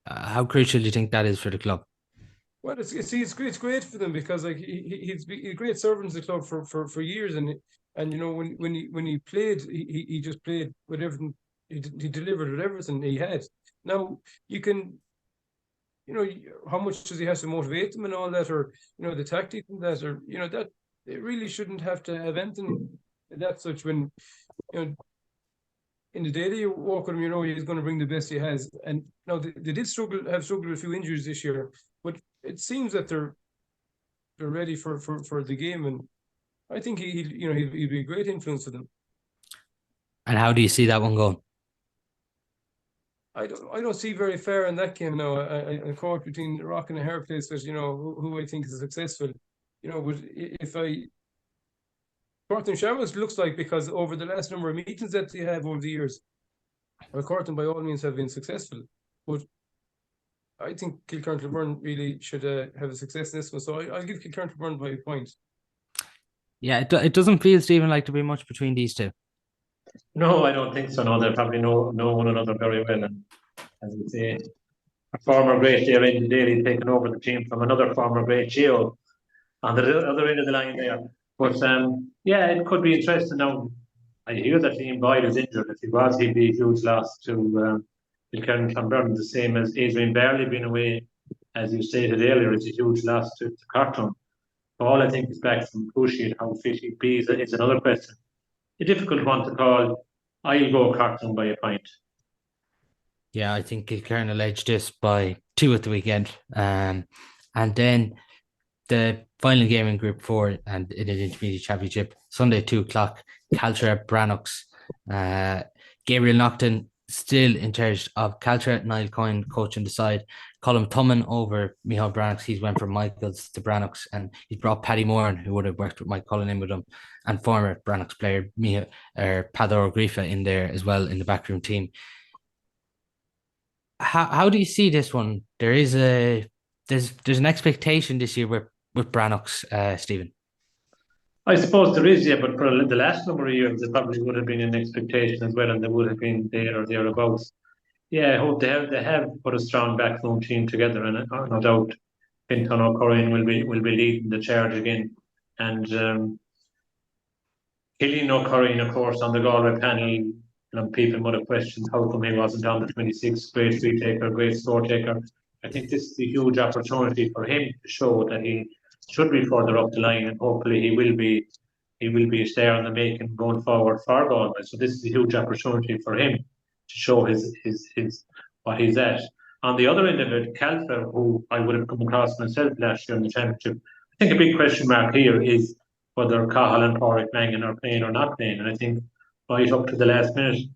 How crucial do you think that is for the club? Well, it's great for them, because like he's a great servant to the club for years, and when he played, he just played with everything. He delivered with everything he had. Now you can, how much does he have to motivate them and all that, or the tactics and that, or that it really shouldn't have to have anything that such when in the daily you walk with him, you know he's going to bring the best he has. And now they did struggled with a few injuries this year, but it seems that they're ready for the game, and I think he'll be a great influence for them. And how do you see that one going? I don't see very fair in that game now. I caught between a rock and a hard place with, you know, who I think is successful. You know, but if Corofin Shamrock looks like, because over the last number of meetings that they have over the years, Corofin by all means have been successful. But I think Kilkerran really should have a success in this one. So I'll give Kilkerran by a point. Yeah, it doesn't feel, Stephen, like to be much between these two. No, I don't think so. No, they probably know one another very well. And as we say, a former great there in the daily taking over the team from another former great Gio on the other end of the line there. But yeah, it could be interesting. Now, I hear that Liam Boyd is injured. If he was, he'd be a huge loss to Kilkenny. The same as Adrian Barley being away, as you stated earlier, it's a huge loss to Carton. Paul, I think, is back from Pushy. How fit he'd be is another question. A difficult one to call. I'll go Carton by a point. Yeah, I think Kilkenny will edge this by 2 at the weekend. And then the final game in Group 4 and in the Intermediate Championship, Sunday 2:00, Caltra Brannocks. Gabriel Naughton still in charge of Caltra. Niall Coyne coaching the side. Colin Tumman over Micheál Brannocks. He's went from Michaels to Brannocks, and he's brought Paddy Moore, who would have worked with Moycullen in with him, and former Brannocks player Pador Grifa in there as well in the backroom team. How do you see this one? There's an expectation this year with Brannocks, Stephen. I suppose there is, yeah, but for the last number of years, there probably would have been an expectation as well, and there would have been there or thereabouts. Yeah, I hope they have put a strong backroom team together, and no doubt Fintan O'Corrin will be leading the charge again, and Killian O'Corrin, of course, on the Galway panel. People might have questioned how come he wasn't on the 26, great free taker, great score taker. I think this is a huge opportunity for him to show that he should be further up the line, and hopefully he will be a star in the making going forward for Galway. So this is a huge opportunity for him to show his what he's at. On the other end of it, Calfa, who I would have come across myself last year in the championship, I think a big question mark here is whether Cahill and Pádraig Mangan are playing or not playing. And I think right up to the last minute,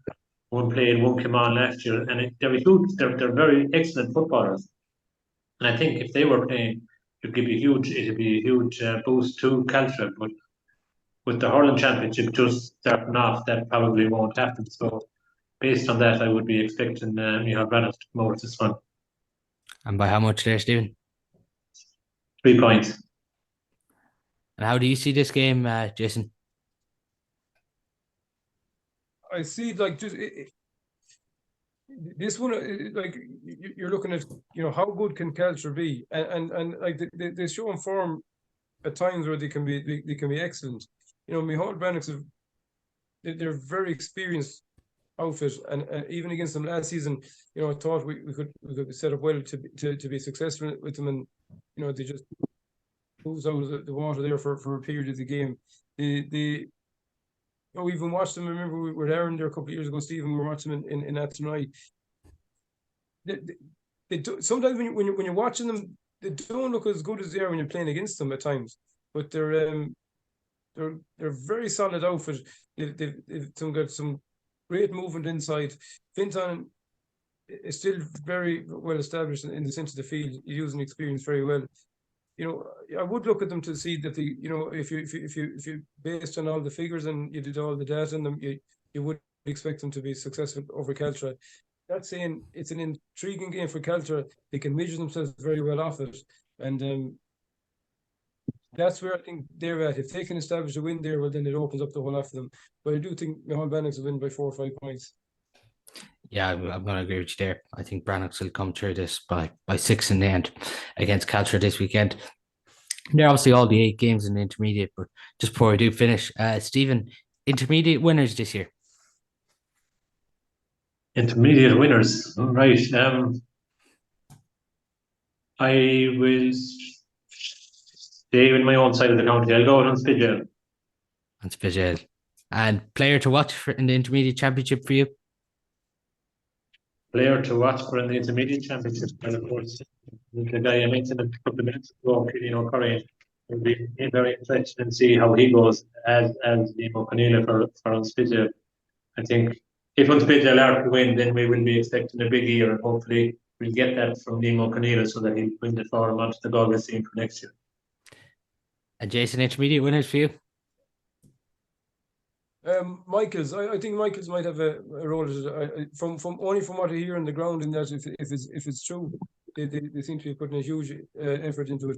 one played, one came on last year, and they're very excellent footballers. And I think if they were playing, it'd be a huge boost to Caltra. But with the hurling championship just starting off, that probably won't happen. So based on that, I would be expecting Micheál Brannocks to come over this one. And by how much there, Stephen? 3 points. And how do you see this game, Jason? I see, like, just this one, like, you're looking at, you know, how good can Caltra be, and like they show in form at times where they can be excellent. You know, Micheál Brannocks, they're very experienced outfit, and even against them last season, you know, I thought we could set up well to be successful with them, and you know, they just moves out of the water there for a period of the game. We even watched them. I remember we were there a couple of years ago, Stephen. We were watching them in Athenry. They do, sometimes when you're watching them, they don't look as good as they are when you're playing against them at times. But they're very solid outfit. They've got some great movement inside. Fintan is still very well established in the centre of the field. He's using experience very well. You know, I would look at them to see that if you based on all the figures and you did all the data in them, you would expect them to be successful over Caltra. That's saying it's an intriguing game for Caltra. They can measure themselves very well off it, and that's where I think they're at. If they can establish a win there, well, then it opens up the whole lot for them. But I do think Micheál Brannocks will win by 4 or 5 points. Yeah, I'm going to agree with you there. I think Brannocks will come through this by 6 in the end against Caltra this weekend. They're obviously all the 8 games in the intermediate, but just before we do finish, Stephen, intermediate winners this year? Intermediate winners, right. I will stay with my own side of the county. I'll go on Spidgel. And player to watch in the intermediate championship for you? player to watch for in the intermediate championship. And of course, the guy I mentioned a couple of minutes ago, Killannin Curry, will be very interested and see how he goes as Liam O'Connell for Unspidja. I think if Unspidja are to win, then we will be expecting a big year, and hopefully we'll get that from Liam O'Connell so that he'll win the form onto the Galway scene for next year. And Jason, intermediate winners for you? Michaels, I think Michaels might have a role from only from what I hear on the ground. In that, if it's true, they seem to be putting a huge effort into it.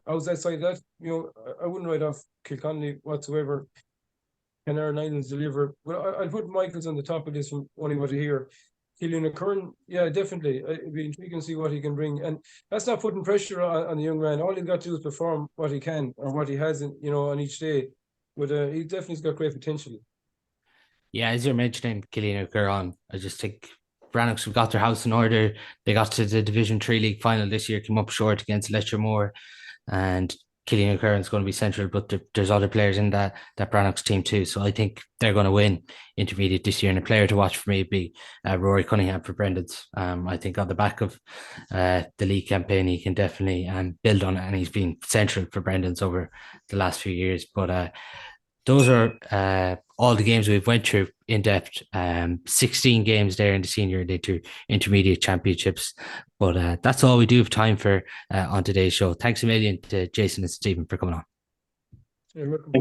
Outside that, I wouldn't write off Kilconnelly whatsoever. Can Aaron Islands deliver? Well, I'll put Michaels on the top of this from only what I hear. Killian Curran, yeah, definitely. It'd be intriguing to see what he can bring, and that's not putting pressure on the young man. All he's got to do is perform what he can or what he has, on each day. But he definitely's got great potential. Yeah, as you're mentioning Killian Curran, I just think Brannocks have got their house in order. They got to the Division 3 League final this year, came up short against Leitir Moir, and Killian Curran's going to be central, but there's other players in that Brannocks team too. So I think they're going to win intermediate this year. And a player to watch for me would be Rory Cunningham for Brendan's. I think on the back of the league campaign, he can definitely build on it, and he's been central for Brendan's over the last few years. But those are all the games we've went through in depth. 16 games there in the senior Leitir intermediate championships. But that's all we do have time for on today's show. Thanks a million to Jason and Stephen for coming on. You're welcome.